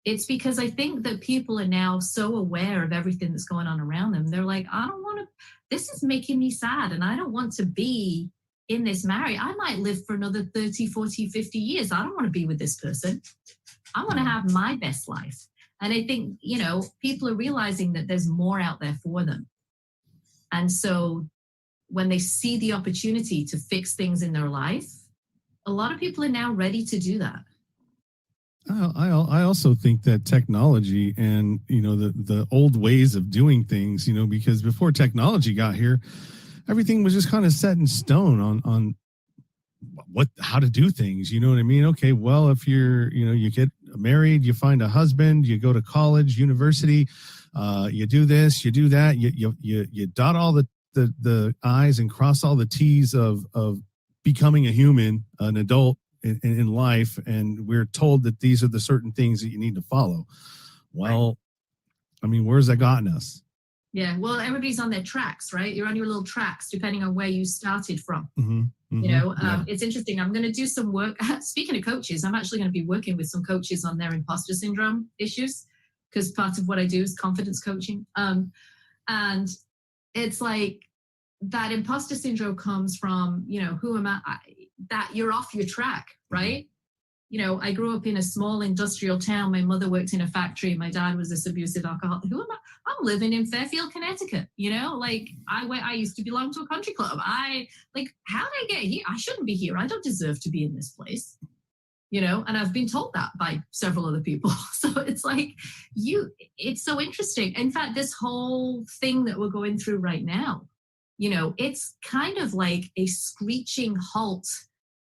It's because I think that people are now so aware of everything that's going on around them. They're like, this is making me sad and I don't want to be in this marriage. I might live for another 30, 40, 50 years. I don't want to be with this person. I want to have my best life. And I think, people are realizing that there's more out there for them. And so when they see the opportunity to fix things in their life, a lot of people are now ready to do that. I also think that technology and, the old ways of doing things, because before technology got here, everything was just kind of set in stone on how to do things. You know what I mean? Okay, well, if you get married, you find a husband, you go to college, university, you do this, you do that, you dot all the I's and cross all the T's of becoming a human, an adult in life, and we're told that these are the certain things that you need to follow. Well, I mean, where's that gotten us? Yeah, well, everybody's on their tracks, right? You're on your little tracks depending on where you started from. It's interesting. I'm going to do some work. Speaking of coaches, I'm actually going to be working with some coaches on their imposter syndrome issues, because part of what I do is confidence coaching. And it's like that imposter syndrome comes from, who am I? That you're off your track, right? I grew up in a small industrial town. My mother worked in a factory. My dad was this abusive alcoholic. Who am I? I'm living in Fairfield, Connecticut. I used to belong to a country club. how did I get here? I shouldn't be here. I don't deserve to be in this place. And I've been told that by several other people. So it's like it's so interesting. In fact, this whole thing that we're going through right now, it's kind of like a screeching halt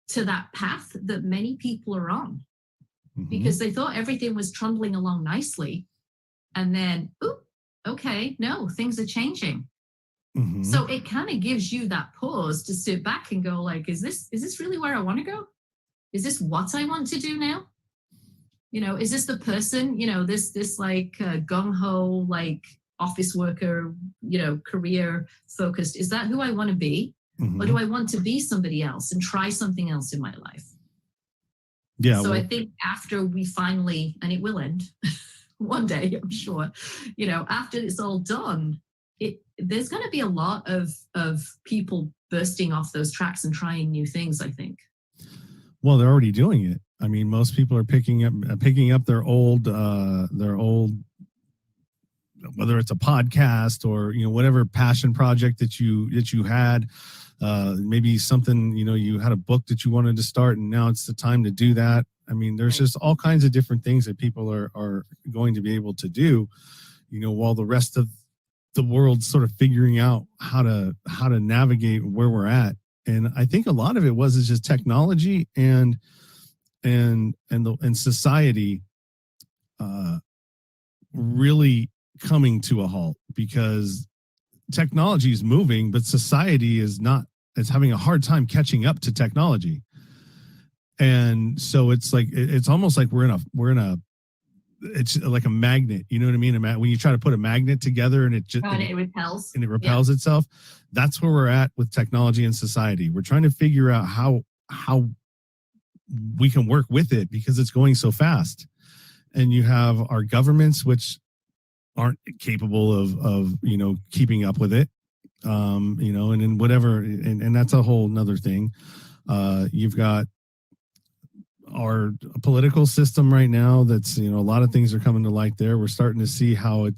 to that path that many people are on, because they thought everything was trundling along nicely. And then, okay, no, things are changing. So it kind of gives you that pause to sit back and go like, is this really where I want to go? Is this what I want to do now? Is this the person, this like gung-ho, like office worker, career focused? Is that who I want to be? Or do I want to be somebody else and try something else in my life? Yeah. So I think after we finally, and it will end one day, I'm sure, after it's all done, there's going to be a lot of people bursting off those tracks and trying new things, I think. Well, they're already doing it. I mean, most people are picking up their old, whether it's a podcast or, whatever passion project that you had, maybe something, you had a book that you wanted to start and now it's the time to do that. I mean, there's just all kinds of different things that people are going to be able to do, while the rest of the world's sort of figuring out how to navigate where we're at. And I think a lot of it is just technology and society really coming to a halt, because technology is moving, but society is not. It's having a hard time catching up to technology. And so it's like, it's almost like we're in a it's like a magnet, you know what I mean? When you try to put a magnet together and it repels. And it repels itself. That's where we're at with technology and society. We're trying to figure out how we can work with it, because it's going so fast. And you have our governments, which aren't capable of keeping up with it. And in whatever, and that's a whole nother thing. You've got our political system right now. That's, a lot of things are coming to light there. We're starting to see how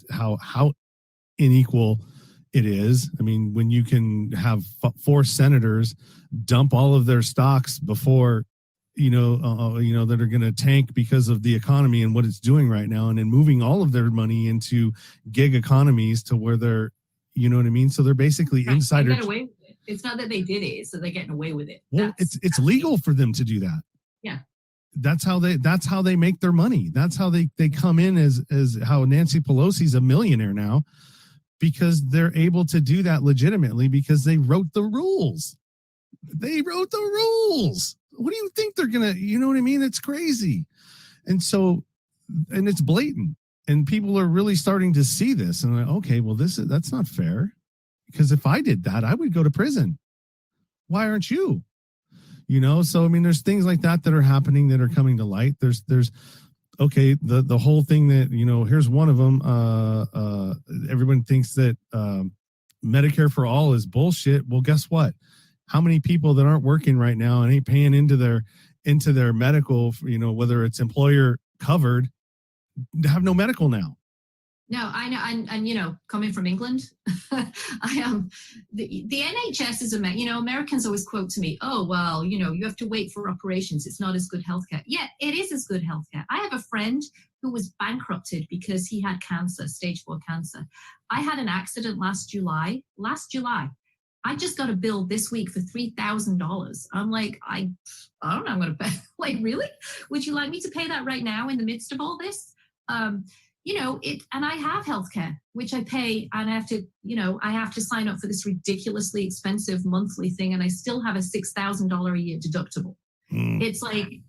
unequal it is. I mean, when you can have 4 senators dump all of their stocks before, that are going to tank because of the economy and what it's doing right now, and then moving all of their money into gig economies to where they're, you know what I mean? So they're basically insider. It's not that they did it, so they're getting away with it. Well, it's legal for them to do that. Yeah. That's how they make their money. That's how they come in, as how Nancy Pelosi's a millionaire now, because they're able to do that legitimately because they wrote the rules. What do you think they're going to, you know what I mean? It's crazy. And so, and it's blatant, and people are really starting to see this and like, okay, well, that's not fair, because if I did that, I would go to prison. Why aren't you? So, I mean, there's things like that are happening that are coming to light. There's okay, the whole thing that, here's one of them. Everyone thinks that Medicare for all is bullshit. Well, guess what? How many people that aren't working right now and ain't paying into their medical, whether it's employer covered, have no medical now? No, I know, and coming from England, I am the NHS is Americans always quote to me, oh well, you have to wait for operations. It's not as good healthcare. Yeah, it is as good healthcare. I have a friend who was bankrupted because he had cancer, stage 4 cancer. I had an accident last July. I just got a bill this week for $3,000. I'm like, I don't know, I'm going to pay. Like, really? Would you like me to pay that right now in the midst of all this? And I have healthcare, which I pay, and I have to sign up for this ridiculously expensive monthly thing, and I still have a $6,000 a year deductible. It's like,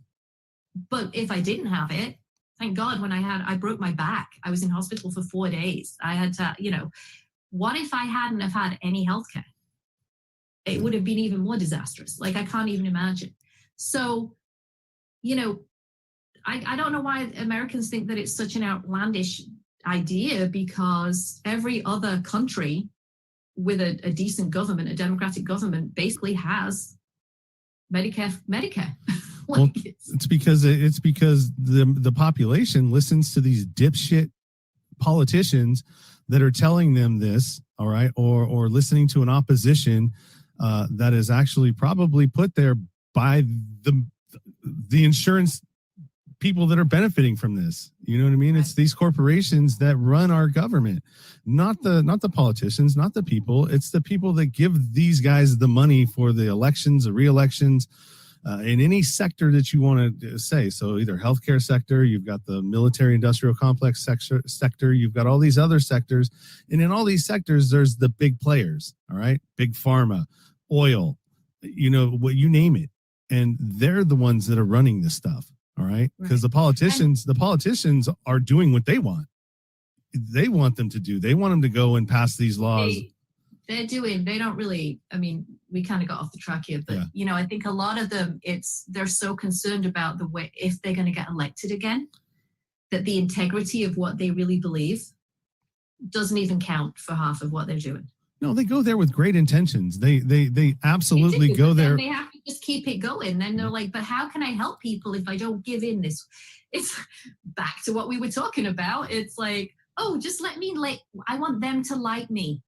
but if I didn't have it, thank God, I broke my back. I was in hospital for 4 days. I had to, what if I hadn't have had any healthcare? It would have been even more disastrous. Like, I can't even imagine. So, I don't know why Americans think that it's such an outlandish idea, because every other country with a decent government, a democratic government, basically has Medicare. Well, it's because the population listens to these dipshit politicians that are telling them this, all right, or listening to an opposition that is actually probably put there by the insurance people that are benefiting from this. You know what I mean? It's these corporations that run our government, not the politicians, not the people. It's the people that give these guys the money for the elections, the re-elections, in any sector that you want to say. So either healthcare sector, you've got the military industrial complex sector, you've got all these other sectors. And in all these sectors, there's the big players, all right? Big pharma, oil, what you name it. And they're the ones that are running this stuff. All right. Because the politicians are doing what they want. They want them to do. They want them to go and pass these laws. They don't really, we kind of got off the track here, but I think a lot of them, they're so concerned about the way, if they're going to get elected again, that the integrity of what they really believe doesn't even count for half of what they're doing. No, they go there with great intentions. They absolutely go there. They have to just keep it going. Then they're like, but how can I help people if I don't give in this? It's back to what we were talking about. It's like, oh, just let me I want them to like me,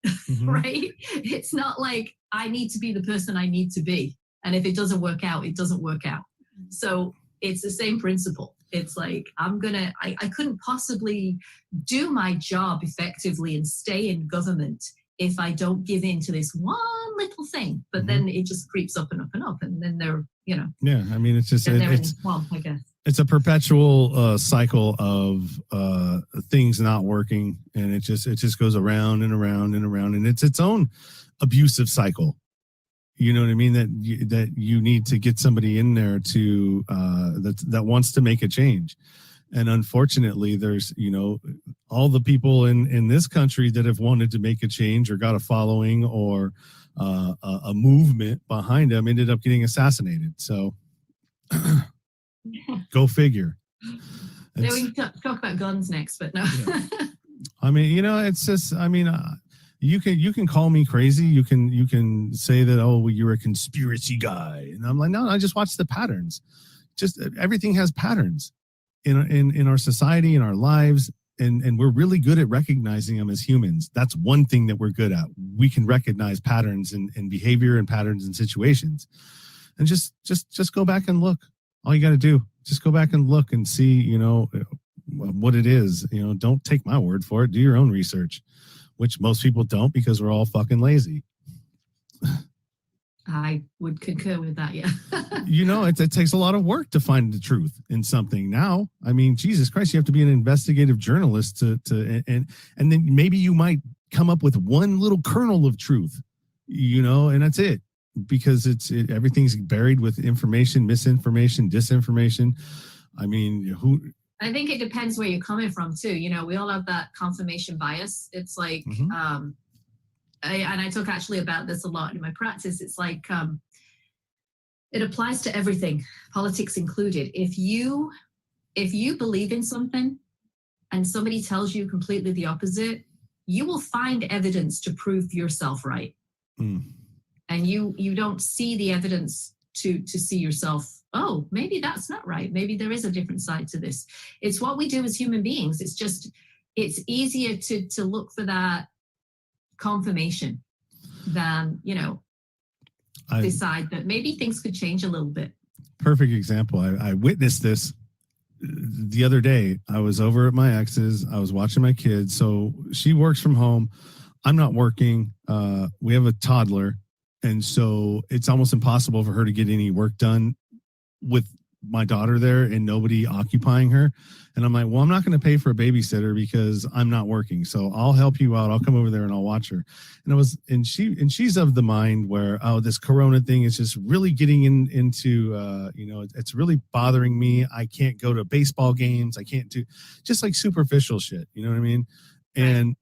right? It's not like I need to be the person I need to be. And if it doesn't work out, it doesn't work out. So it's the same principle. It's like, I couldn't possibly do my job effectively and stay in government if I don't give in to this one little thing. But then it just creeps up and up and up, and then they're, Yeah, it's just they're in the swamp, I guess. It's a perpetual cycle of things not working, and it just goes around and around and around, and it's its own abusive cycle. You know what I mean? That you need to get somebody in there to that wants to make a change. And unfortunately, there's, all the people in this country that have wanted to make a change or got a following or a movement behind them ended up getting assassinated. So go figure. We can talk about guns next, but no. Yeah. It's just, you can call me crazy. You can say that, oh, well, you're a conspiracy guy. And I'm like, no, I just watch the patterns. Just everything has patterns in our society, in our lives. And we're really good at recognizing them as humans. That's one thing that we're good at. We can recognize patterns in behavior and patterns in situations. And just go back and look. All you got to do, just go back and look and see, what it is. Don't take my word for it. Do your own research, which most people don't because we're all fucking lazy. I would concur with that, yeah. It takes a lot of work to find the truth in something now. Jesus Christ, you have to be an investigative journalist and then maybe you might come up with one little kernel of truth, and that's it. Because everything's buried with information, misinformation, disinformation. I think it depends where you're coming from too. We all have that confirmation bias. It's like, I talk actually about this a lot in my practice. It's like, it applies to everything, politics included. If you believe in something and somebody tells you completely the opposite, you will find evidence to prove yourself right. And you don't see the evidence to see yourself, oh, maybe that's not right. Maybe there is a different side to this. It's what we do as human beings. It's easier to look for that confirmation than, decide that maybe things could change a little bit. Perfect example. I witnessed this the other day. I was over at my ex's. I was watching my kids. So she works from home. I'm not working. We have a toddler. And so it's almost impossible for her to get any work done with my daughter there and nobody occupying her. And I'm like, well, I'm not going to pay for a babysitter because I'm not working. So I'll help you out. I'll come over there and I'll watch her. And she's of the mind where, oh, this Corona thing is just really getting into, it's really bothering me. I can't go to baseball games. I can't do just like superficial shit. You know what I mean? And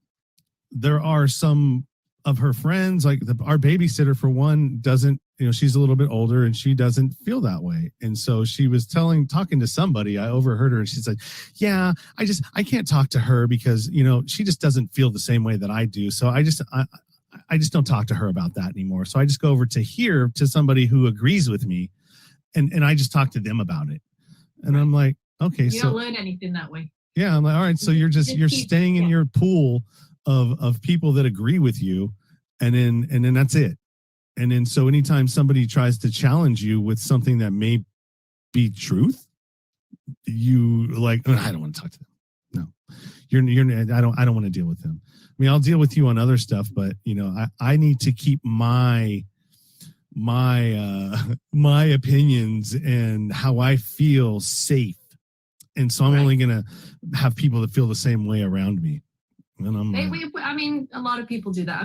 there are some of her friends, like our babysitter for one, doesn't, she's a little bit older and she doesn't feel that way. And so she was talking to somebody, I overheard her and she said, yeah, I can't talk to her because, she just doesn't feel the same way that I do. So I just don't talk to her about that anymore. So I just go over to somebody who agrees with me and I just talk to them about it. And I'm like, okay, you don't learn anything that way. Yeah. I'm like, all right. So you're staying in your pool of people that agree with you. And then that's it. And then so anytime somebody tries to challenge you with something that may be truth, you like, I don't want to talk to them. No, I don't want to deal with them. I mean, I'll deal with you on other stuff, but I need to keep my opinions and how I feel safe. And so I'm only going to have people that feel the same way around me. I mean, a lot of people do that. I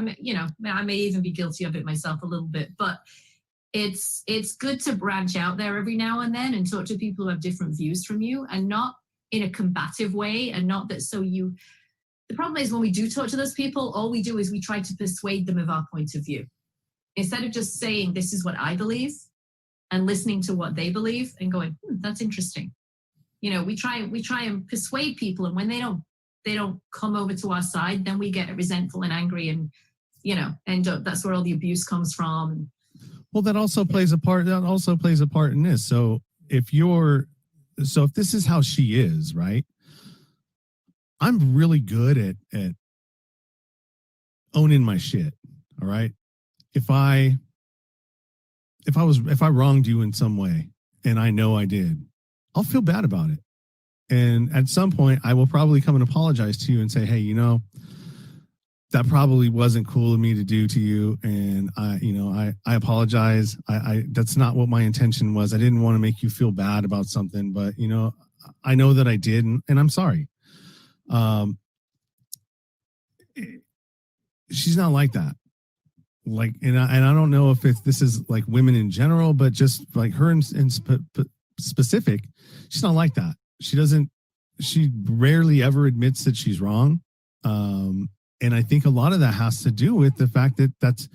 may even be guilty of it myself a little bit, but it's good to branch out there every now and then and talk to people who have different views from you, and not in a combative way, and not that the problem is when we do talk to those people, all we do is we try to persuade them of our point of view. Instead of just saying, this is what I believe, and listening to what they believe and going, that's interesting. We try and persuade people, and when they don't come over to our side, then we get resentful and angry, and end up, that's where all the abuse comes from. Well, that also plays a part in this. So if this is how she is, right? I'm really good at owning my shit. All right. If I wronged you in some way and I know I did, I'll feel bad about it. And at some point, I will probably come and apologize to you and say, hey, that probably wasn't cool of me to do to you. And I apologize. That's not what my intention was. I didn't want to make you feel bad about something, but, I know that I did, and I'm sorry. She's not like that. Like, and I don't know if this is like women in general, but just like her in specific, she's not like that. She rarely ever admits that she's wrong. And I think a lot of that has to do with the fact that that's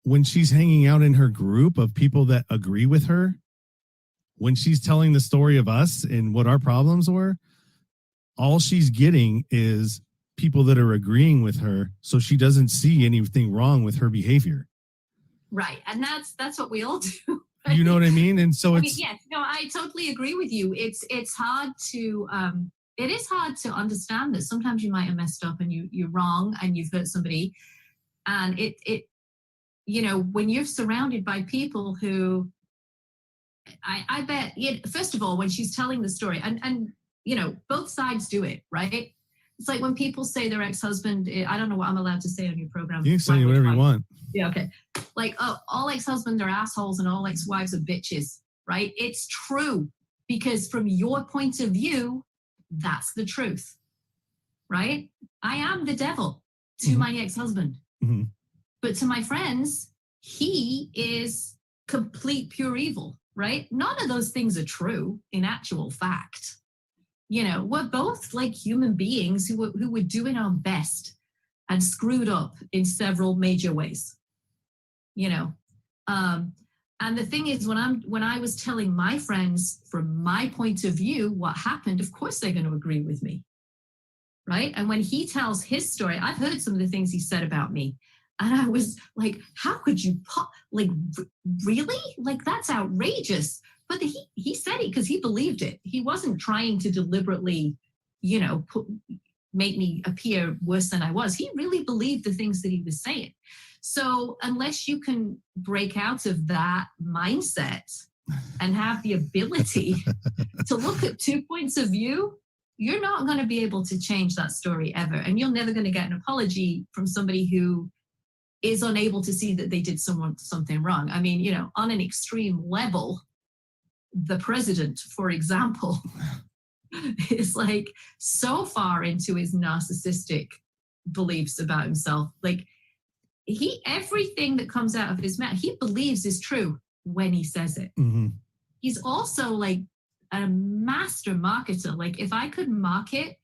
when she's hanging out in her group of people that agree with her, when she's telling the story of us and what our problems were, all she's getting is people that are agreeing with her. So she doesn't see anything wrong with her behavior. Right. And that's what we all do. You know what I mean? And so I totally agree with you. It's hard to it is hard to understand that sometimes you might have messed up and you're wrong and you've hurt somebody, and it when you're surrounded by people who I bet first of all, when she's telling the story, and both sides do it, right? It's like when people say their ex-husband, I don't know what I'm allowed to say on your program. You can say whatever you want. Yeah, okay. Like, oh, all ex-husbands are assholes and all ex-wives are bitches, right? It's true, because from your point of view, that's the truth, right? I am the devil to my ex-husband. Mm-hmm. But to my friends, he is complete pure evil, right? None of those things are true in actual fact. We're both like human beings who were doing our best and screwed up in several major ways. And the thing is, when I was telling my friends from my point of view what happened, of course they're going to agree with me, right? And when he tells his story, I've heard some of the things he said about me, and I was like, how could you really? Like, that's outrageous. But he said it because he believed it. He wasn't trying to deliberately, make me appear worse than I was. He really believed the things that he was saying. So unless you can break out of that mindset and have the ability to look at 2 points of view, you're not going to be able to change that story ever. And you're never going to get an apology from somebody who is unable to see that they did something wrong. I mean, on an extreme level, the president, for example, is like so far into his narcissistic beliefs about himself. Like everything that comes out of his mouth, he believes is true when he says it. Mm-hmm. He's also like a master marketer. Like if I could market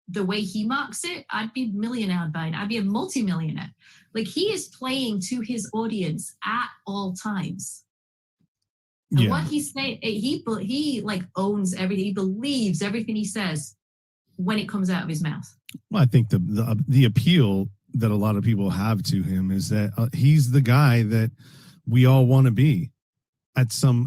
the way he marks it, I'd be a millionaire by now. I'd be a multimillionaire. Like he is playing to his audience at all times. And what he's saying, he like owns everything. He believes everything he says when it comes out of his mouth. Well, I think the appeal that a lot of people have to him is that he's the guy that we all want to be at some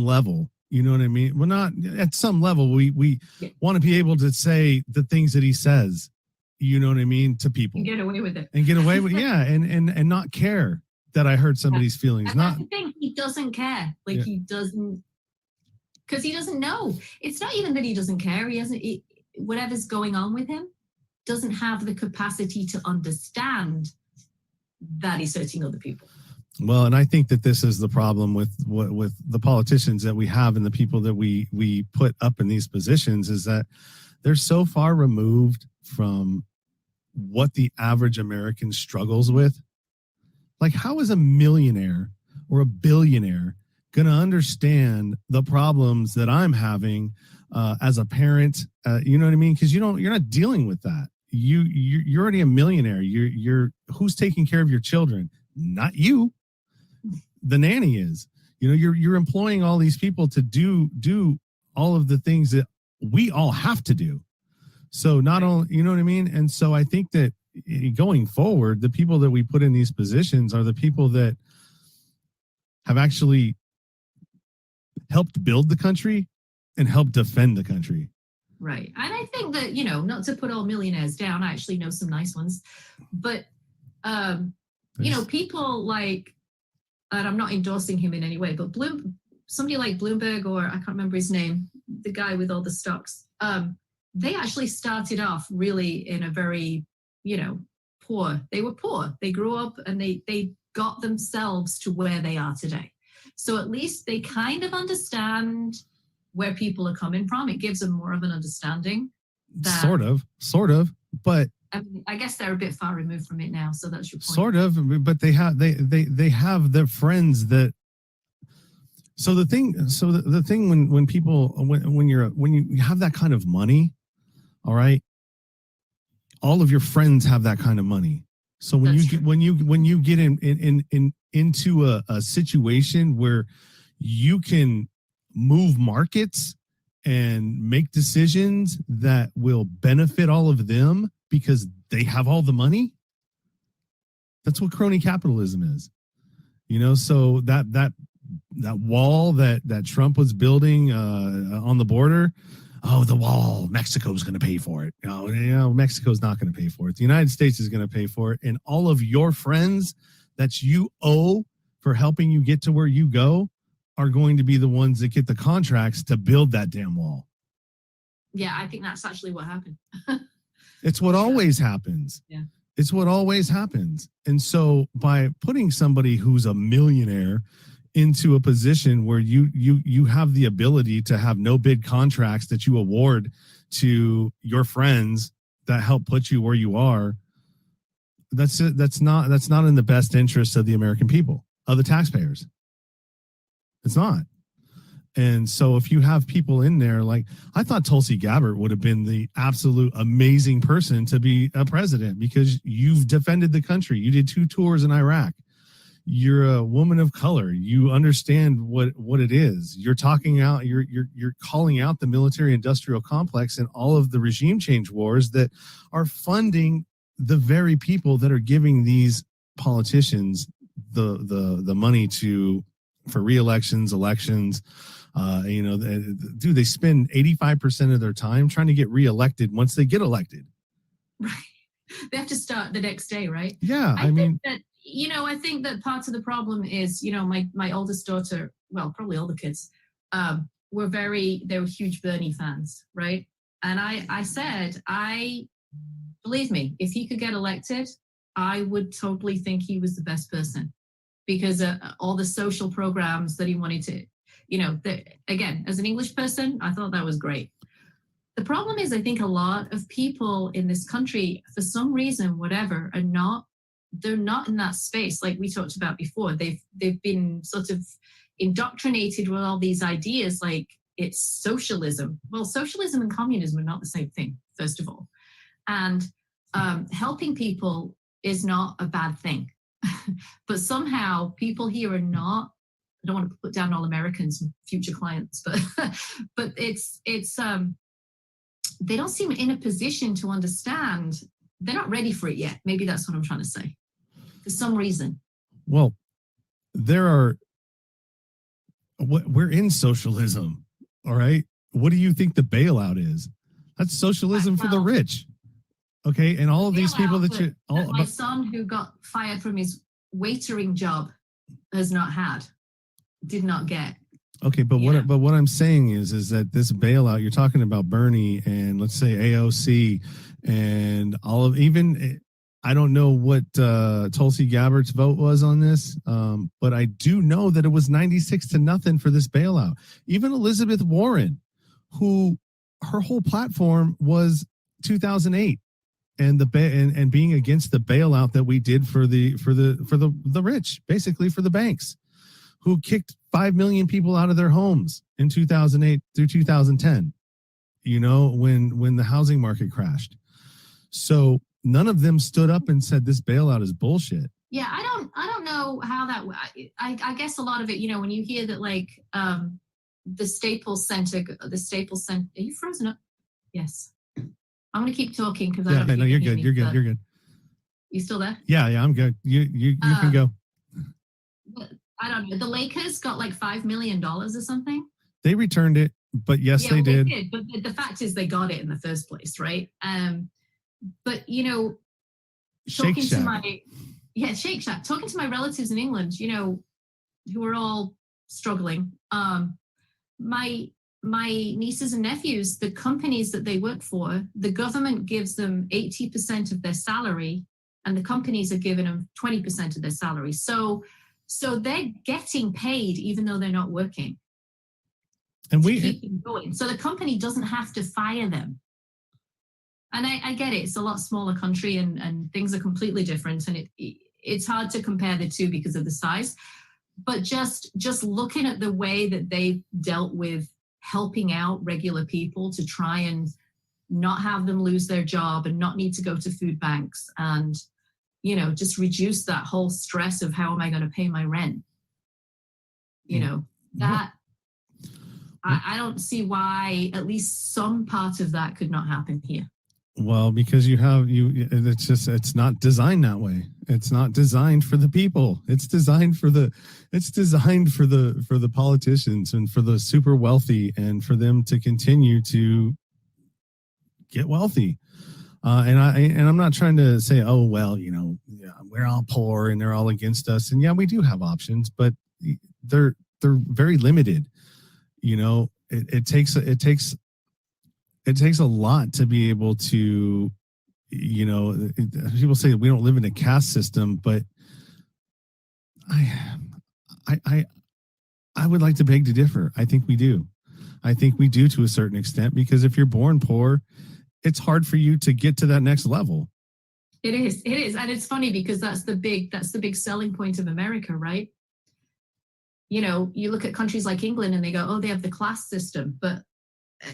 level. You know what I mean? Well, not at some level. We want to be able to say the things that he says. You know what I mean, to people and get away with it. And not care that I hurt somebody's feelings. And that's the thing. He doesn't care. Like he doesn't, because he doesn't know. It's not even that he doesn't care. Whatever's going on with him doesn't have the capacity to understand that he's hurting other people. Well, and I think that this is the problem with the politicians that we have and the people that we put up in these positions, is that they're so far removed from what the average American struggles with. Like, how is a millionaire or a billionaire going to understand the problems that I'm having as a parent? You know what I mean? Because you're not dealing with that. You're already a millionaire. You're who's taking care of your children? Not you. The nanny is. You're employing all these people to do all of the things that we all have to do. So not only, you know what I mean? And so I think that going forward, the people that we put in these positions are the people that have actually helped build the country and helped defend the country. Right. And I think that, not to put all millionaires down, I actually know some nice ones, but, people like, and I'm not endorsing him in any way, but somebody like Bloomberg, or I can't remember his name, the guy with all the stocks, they actually started off really in a very, poor. They were poor. They grew up and they got themselves to where they are today. So at least they kind of understand where people are coming from. It gives them more of an understanding. Sort of, but I mean, I guess they're a bit far removed from it now, so that's your point. Sort of, but they have their friends that. So the thing when you have that kind of money, all right, all of your friends have that kind of money. So when you get into a situation where you can move markets and make decisions that will benefit all of them because they have all the money, that's what crony capitalism is. So that wall that Trump was building on the border, the wall, Mexico's going to pay for it. Mexico's not going to pay for it. The United States is going to pay for it. And all of your friends that you owe for helping you get to where you go are going to be the ones that get the contracts to build that damn wall. Yeah, I think that's actually what happened. It's what always happens. Yeah. It's what always happens. And so by putting somebody who's a millionaire into a position where you have the ability to have no bid contracts that you award to your friends that help put you where you are, that's not in the best interest of the American people, of the taxpayers. It's not. And so if you have people in there, like, I thought Tulsi Gabbard would have been the absolute amazing person to be a president, because you've defended the country. You did 2 tours in Iraq. You're a woman of color. You understand what it is. You're talking out, you're calling out the military industrial complex and all of the regime change wars that are funding the very people that are giving these politicians the money for re-elections, elections. They spend 85% of their time trying to get re-elected once they get elected. Right. They have to start the next day, right? Yeah. I think that part of the problem is, my oldest daughter, well, probably all the kids, they were huge Bernie fans, right? And I said, believe me, if he could get elected, I would totally think he was the best person, because all the social programs that he wanted to, again, as an English person, I thought that was great. The problem is, I think a lot of people in this country, for some reason, whatever, they're not in that space. Like we talked about before, they've been sort of indoctrinated with all these ideas like it's socialism. Well, socialism and communism are not the same thing, first of all. And helping people is not a bad thing. But somehow people here are not, I don't want to put down all Americans and future clients, but it's they don't seem in a position to understand. They're not ready for it yet. Maybe that's what I'm trying to say. For some reason. Well, we're in socialism. All right. What do you think the bailout is? That's socialism for the rich. Okay. And all of these people that my son who got fired from his waitering job did not get. Okay, but what I'm saying is that this bailout, you're talking about Bernie and let's say AOC and all of, even I don't know what Tulsi Gabbard's vote was on this, but I do know that it was 96-0 for this bailout. Even Elizabeth Warren, who her whole platform was 2008 and and being against the bailout that we did for the rich, basically for the banks, who kicked 5 million people out of their homes in 2008 through 2010, when the housing market crashed. So none of them stood up and said this bailout is bullshit. Yeah, I don't know how that, I guess a lot of it, when you hear that like the Staples Center, are you frozen up? Yes. I'm going to keep talking because I don't know. You're good. You're good. You still there? Yeah, I'm good. You can go. I don't know. The Lakers got like $5 million or something. They returned it, but yes, they did. But the fact is they got it in the first place, right? But Shake Shack. Talking to my relatives in England, who are all struggling. My nieces and nephews, the companies that they work for, the government gives them 80% of their salary, and the companies are giving them 20% of their salary. So they're getting paid even though they're not working. And we keep them going. So the company doesn't have to fire them. And I get it. It's a lot smaller country and things are completely different. And it's hard to compare the two because of the size. But just looking at the way that they've dealt with helping out regular people to try and not have them lose their job and not need to go to food banks and just reduce that whole stress of how am I going to pay my rent? That I don't see why at least some part of that could not happen here. Well, because it's not designed that way. It's not designed for the people. It's designed for the politicians and for the super wealthy and for them to continue to get wealthy. And I'm not trying to say, oh, well, we're all poor and they're all against us. And yeah, we do have options, but they're very limited. It takes a lot to be able to, people say we don't live in a caste system, but I would like to beg to differ. I think we do. I think we do to a certain extent, because if you're born poor, it's hard for you to get to that next level. It is. And it's funny because that's the big selling point of America, right? You look at countries like England and they go, oh, they have the class system, but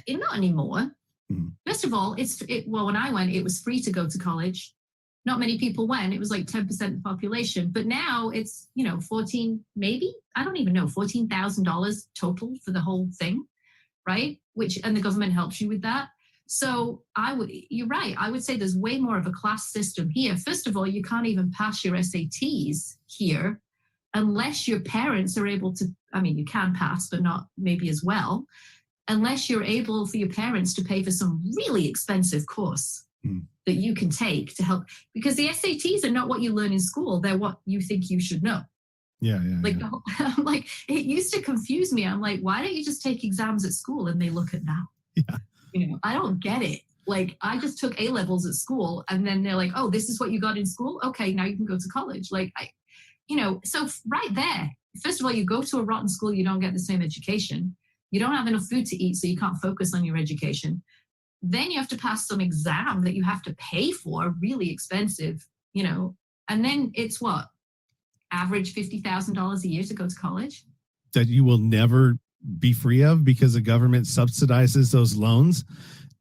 not anymore. Mm-hmm. First of all, when I went, it was free to go to college. Not many people went. It was like 10% of the population. But now it's, $14,000 total for the whole thing, right? And the government helps you with that. So you're right. I would say there's way more of a class system here. First of all, you can't even pass your SATs here unless your parents are able to, you can pass, but not maybe as well, unless you're able for your parents to pay for some really expensive course that you can take to help, because the SATs are not what you learn in school. They're what you think you should know. Yeah. I'm like, it used to confuse me. I'm like, why don't you just take exams at school and they look at that? Yeah. I don't get it. Like, I just took A levels at school, and then they're like, oh, this is what you got in school? Okay, now you can go to college. Like, so right there, first of all, you go to a rotten school, you don't get the same education. You don't have enough food to eat, so you can't focus on your education. Then you have to pass some exam that you have to pay for, really expensive, and then it's what? Average $50,000 a year to go to college? That you will never be free of because the government subsidizes those loans,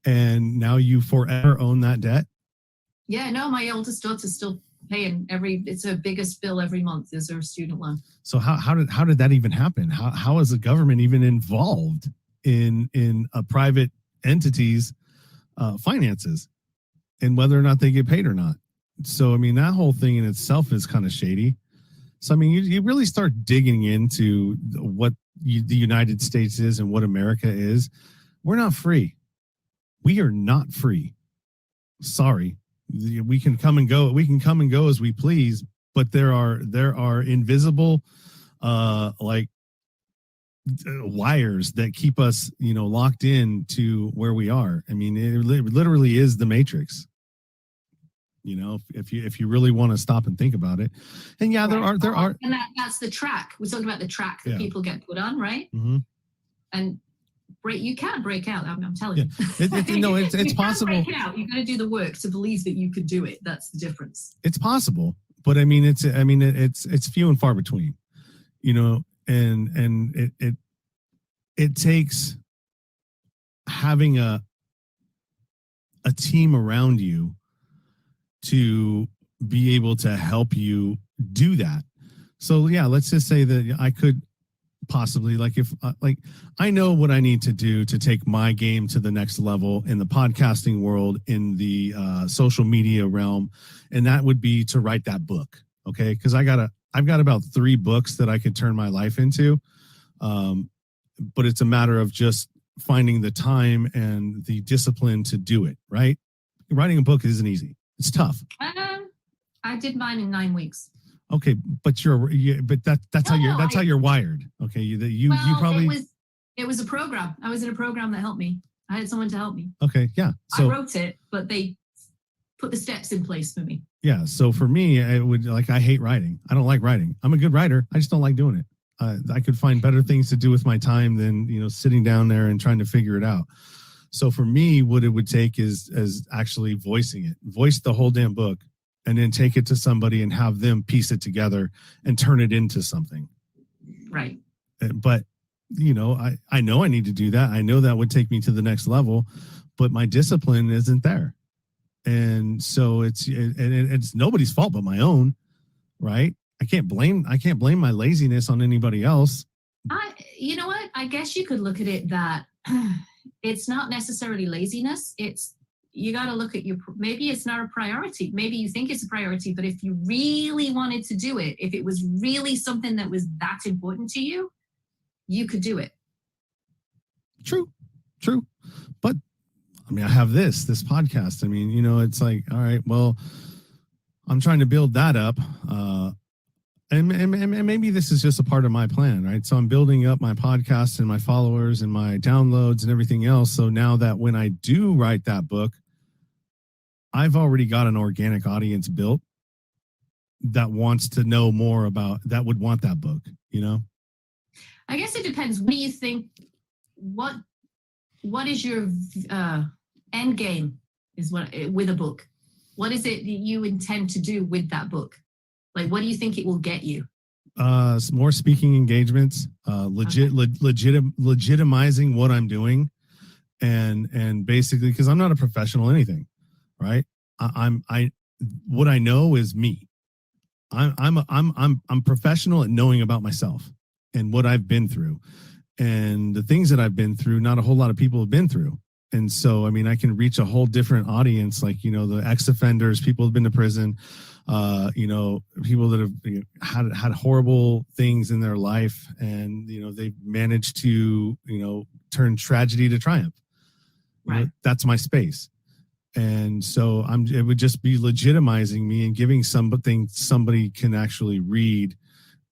and now you forever own that debt? Yeah, no, my oldest daughter's still paying it's her biggest bill every month is her student loan. So how did that even happen? How is the government even involved in a private entity's finances and whether or not they get paid or not? So, I mean, that whole thing in itself is kind of shady. So, I mean, you really start digging into what the United States is and what America is. We're not free. We are not free. Sorry. We can come and go. We can come and go as we please, but there are invisible, wires that keep us, locked in to where we are. I mean, it literally is the Matrix. If you really want to stop and think about it. And yeah, there are, and that's the track. We're talking about the track that people get put on, right? Mm-hmm. And you can't break out. I'm telling you. It's possible. Break it out. You got to do the work to believe that you could do it. That's the difference. It's possible, but I mean, it's few and far between, and it takes having a team around you to be able to help you do that. So yeah, let's just say that I could possibly, I know what I need to do to take my game to the next level in the podcasting world, in the social media realm, and that would be to write that book. Okay, because I've got about 3 books that I could turn my life into, but it's a matter of just finding the time and the discipline to do it. Right, writing a book isn't easy. It's tough. I did mine in 9 weeks. Okay, but that's how you're wired. Okay, you probably it was a program. I was in a program that helped me. I had someone to help me. Okay, yeah. So I wrote it, but they put the steps in place for me. Yeah. So for me, I hate writing. I don't like writing. I'm a good writer. I just don't like doing it. I could find better things to do with my time than sitting down there and trying to figure it out. So for me, what it would take is actually voicing it, voice the whole damn book, and then take it to somebody and have them piece it together and turn it into something. Right. But, I know I need to do that. I know that would take me to the next level, but my discipline isn't there. And so it's nobody's fault but my own, right? I can't blame my laziness on anybody else. You know what? I guess you could look at it that it's not necessarily laziness. You got to look at maybe it's not a priority. Maybe you think it's a priority, but if you really wanted to do it, if it was really something that was that important to you, you could do it. True. But I mean, I have this podcast. I mean, it's like, all right, well, I'm trying to build that up. And maybe this is just a part of my plan, right? So I'm building up my podcast and my followers and my downloads and everything else. So now that when I do write that book, I've already got an organic audience built that wants to know more that would want that book, I guess it depends. What do you think? What is your end game with a book? What is it that you intend to do with that book? Like, what do you think it will get you? More speaking engagements, legitimizing what I'm doing, and basically, because I'm not a professional anything, right? What I know is me. I'm professional at knowing about myself and what I've been through, and the things that I've been through. Not a whole lot of people have been through. And so, I mean, I can reach a whole different audience, like, the ex-offenders, people who've been to prison, people that have had horrible things in their life, and, they've managed to, turn tragedy to triumph. Right. That's my space. And so it would just be legitimizing me and giving something somebody can actually read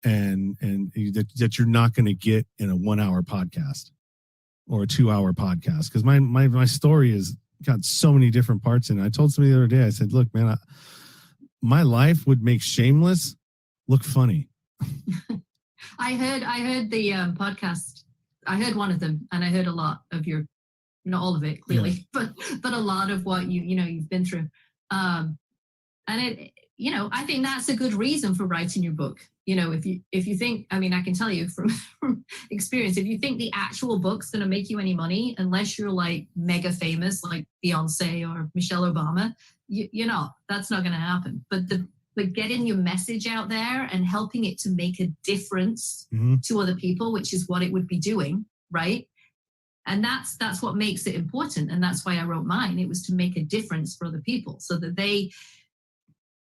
and that you're not going to get in a 1-hour podcast or a 2-hour podcast. Because my story is got so many different parts in it. I told somebody the other day, I said, look, man, my life would make Shameless look funny. I heard the podcast. I heard one of them, and I heard a lot of your, not all of it clearly, but a lot of what you've been through. And it, I think that's a good reason for writing your book. If you think, I mean, I can tell you from experience, if you think the actual book's going to make you any money, unless you're like mega famous, like Beyonce or Michelle Obama, you're not. That's not going to happen. But getting your message out there and helping it to make a difference to other people, which is what it would be doing, right? And that's what makes it important. And that's why I wrote mine. It was to make a difference for other people so that they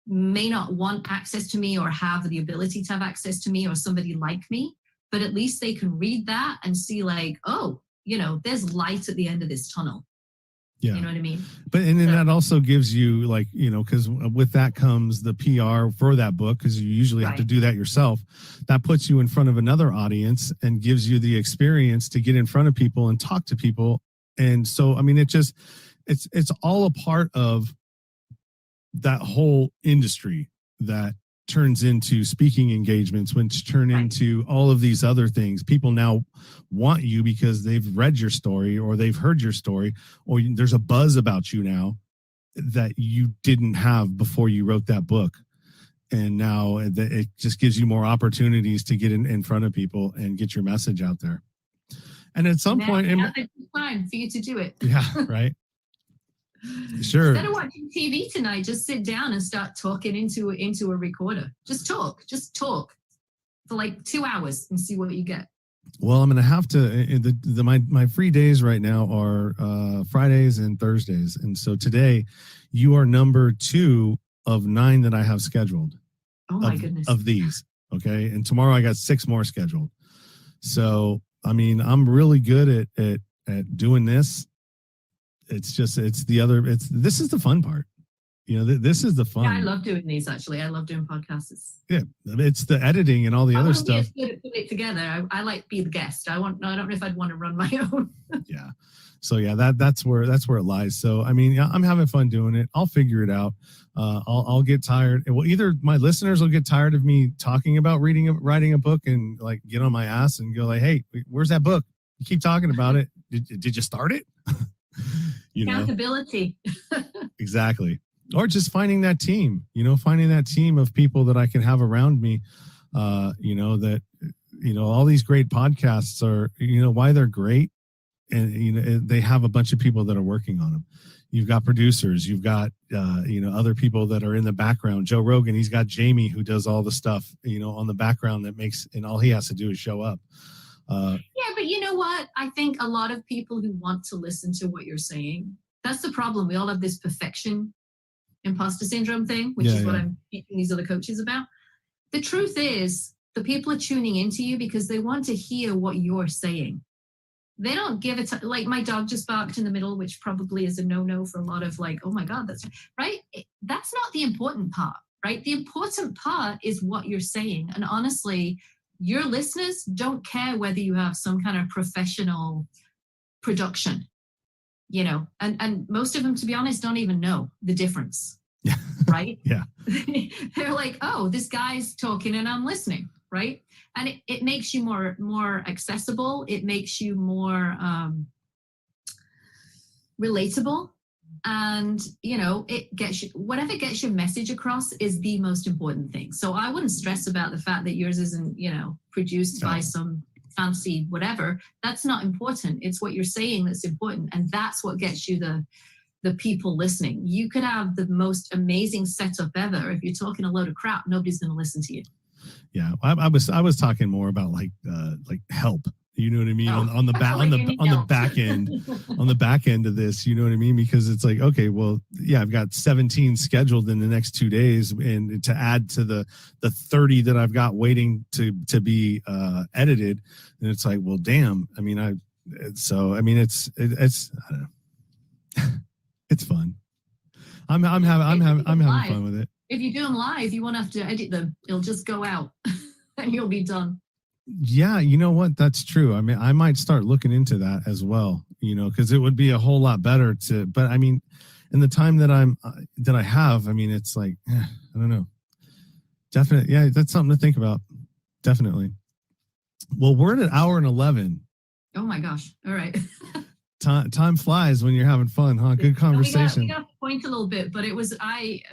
may not want access to me or have the ability to have access to me or somebody like me, but at least they can read that and see like, oh, there's light at the end of this tunnel. Yeah. You know what I mean? But and then that also gives you like, because with that comes the PR for that book, because you usually have to do that yourself. That puts you in front of another audience and gives you the experience to get in front of people and talk to people. And so, I mean, it's all a part of that whole industry that turns into speaking engagements, which turn into all of these other things. People now want you because they've read your story or they've heard your story, or there's a buzz about you now that you didn't have before you wrote that book. And now it just gives you more opportunities to get in front of people and get your message out there. And at some point, it's time for you to do it. Yeah, right. Sure. Instead of watching TV tonight, just sit down and start talking into a recorder. Just talk for like 2 hours and see what you get. Well, I'm going to have to, my free days right now are Fridays and Thursdays. And so today you are number 2 of 9 that I have scheduled. Oh my goodness. Of these. Okay. And tomorrow I got 6 more scheduled. So, I mean, I'm really good at doing this. This is the fun part. This is the fun. Yeah, I love doing these, actually. I love doing podcasts. It's the editing and all the other stuff. I want to put it together. I like to be the guest. I don't know if I'd want to run my own. Yeah. So yeah, that's where it lies. So I mean, I'm having fun doing it. I'll figure it out. I'll get tired. Well, either my listeners will get tired of me talking about writing a book and like get on my ass and go like, hey, where's that book? You keep talking about it. Did you start it? Accountability. Exactly. Or just finding that team of people that I can have around me, that all these great podcasts are, why they're great. And, they have a bunch of people that are working on them. You've got producers, you've got, other people that are in the background. Joe Rogan, he's got Jamie who does all the stuff, on the background and all he has to do is show up. Yeah, but you know what? I think a lot of people who want to listen to what you're saying, that's the problem. We all have this perfection imposter syndrome thing, which is what I'm teaching these other coaches about. The truth is, the people are tuning into you because they want to hear what you're saying. They don't give it like my dog just barked in the middle, which probably is a no-no for a lot of like, oh my God, that's right. That's not the important part, right? The important part is what you're saying. And honestly, your listeners don't care whether you have some kind of professional production, and most of them, to be honest, don't even know the difference, right? Yeah. They're like, oh, this guy's talking and I'm listening, right? And it makes you more accessible. It makes you more relatable. And, it gets you, whatever gets your message across is the most important thing. So I wouldn't stress about the fact that yours isn't, produced by some fancy whatever. That's not important. It's what you're saying that's important. And that's what gets you the people listening. You could have the most amazing setup ever. If you're talking a load of crap, nobody's going to listen to you. Yeah. I was talking more about like help. You know what I mean? On the back end of this, you know what I mean? Because it's like, okay, well, yeah, I've got 17 scheduled in the next 2 days, and to add to the 30 that I've got waiting to be edited, and it's like, well, damn. I mean, it's I don't know. It's fun. I'm having fun with it. If you do them live, you won't have to edit them. It'll just go out, and you'll be done. Yeah, you know what? That's true. I mean, I might start looking into that as well, because it would be a whole lot better but I mean, in the time that that I have, I mean, it's like, I don't know. Definitely. Yeah, that's something to think about. Definitely. Well, we're at an hour and 11. Oh my gosh. All right. Time flies when you're having fun, huh? Good conversation. We got to point a little bit, but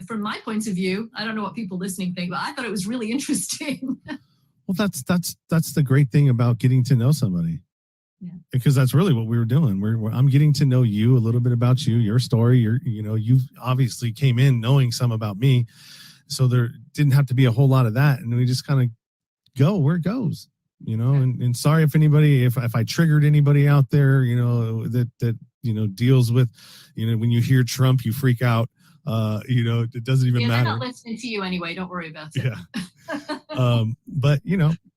from my point of view, I don't know what people listening think, but I thought it was really interesting. Well, that's the great thing about getting to know somebody. Yeah. Because that's really what we were doing. I'm getting to know you, a little bit about you, your story. You obviously came in knowing some about me, so there didn't have to be a whole lot of that, and we just kind of go where it goes. And sorry if anybody, if I triggered anybody out there, that deals with, when you hear Trump, you freak out. It doesn't even matter. They're not listening to you anyway. Don't worry about it. Yeah. But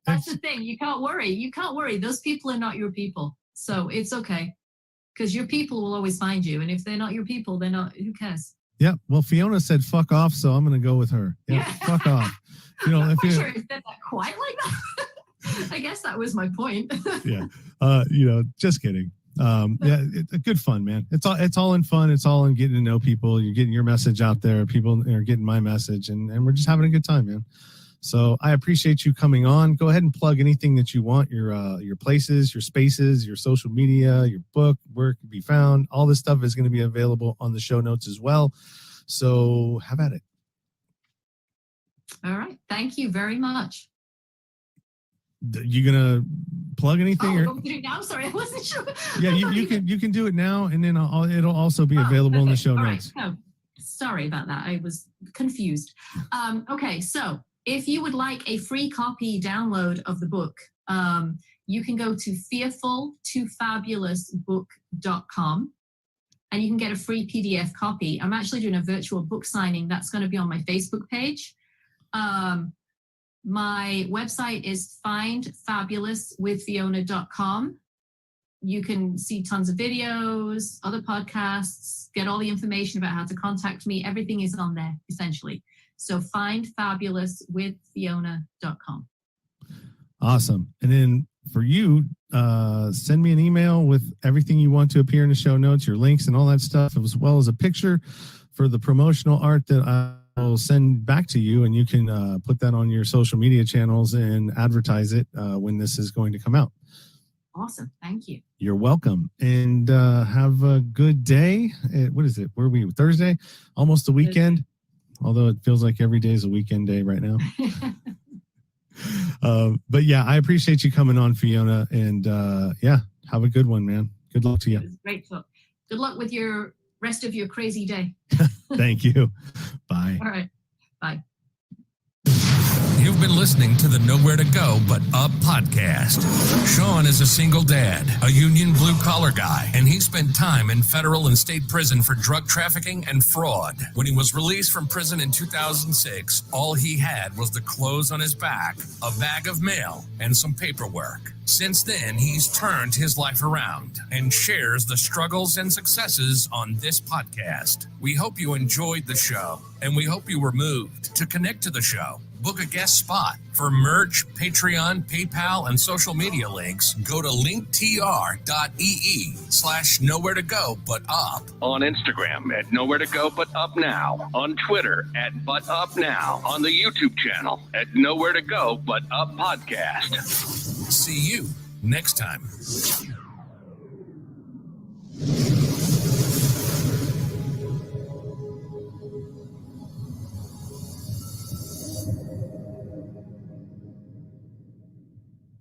that's the thing. You can't worry. Those people are not your people. So it's okay. Because your people will always find you. And if they're not your people, they're not, who cares? Yeah. Well, Fiona said, fuck off. So I'm going to go with her. Yeah. Fuck off. I'm not quite sure it said that quite like that. I guess that was my point. Yeah. Just kidding. Yeah, it's good fun, man. It's all in fun. It's all in getting to know people. You're getting your message out there. People are getting my message, and we're just having a good time, man. So I appreciate you coming on. Go ahead and plug anything that you want, your places, your spaces, your social media, your book, where it can be found. All this stuff is going to be available on the show notes as well. So have at it. All right. Thank you very much. You gonna plug anything? I'm going to do it now. Sorry, I wasn't sure. Yeah, you can do it now, and then it'll also be available in the show notes. Right. Oh, sorry about that. I was confused. Okay, so if you would like a free copy download of the book, you can go to fearfultofabulousbook.com and you can get a free PDF copy. I'm actually doing a virtual book signing that's going to be on my Facebook page. My website is findfabulouswithfiona.com. You can see tons of videos, other podcasts, get all the information about how to contact me. Everything is on there, essentially. So findfabulouswithfiona.com. Awesome. And then for you, send me an email with everything you want to appear in the show notes, your links and all that stuff, as well as a picture for the promotional art that I'll send back to you, and you can put that on your social media channels and advertise it when this is going to come out. Awesome. Thank you. You're welcome. And have a good day. What is it? Where are we? Thursday? Almost the weekend. Although it feels like every day is a weekend day right now. But yeah, I appreciate you coming on, Fiona. And yeah, have a good one, man. Good luck to you. It was great talk. Good luck with your rest of your crazy day. Thank you. Bye. All right. Bye. You've been listening to the Nowhere to Go But Up podcast. Sean is a single dad, a union blue-collar guy, and he spent time in federal and state prison for drug trafficking and fraud. When he was released from prison in 2006, all he had was the clothes on his back, a bag of mail, and some paperwork. Since then, he's turned his life around and shares the struggles and successes on this podcast. We hope you enjoyed the show, and we hope you were moved. To connect to the show, book a guest spot. For merch, Patreon, PayPal, and social media links, go to linktr.ee/nowhere to go but up. On Instagram at Nowhere to Go But Up Now. On Twitter at But Up Now. On the YouTube channel at Nowhere to Go But Up Podcast. See you next time.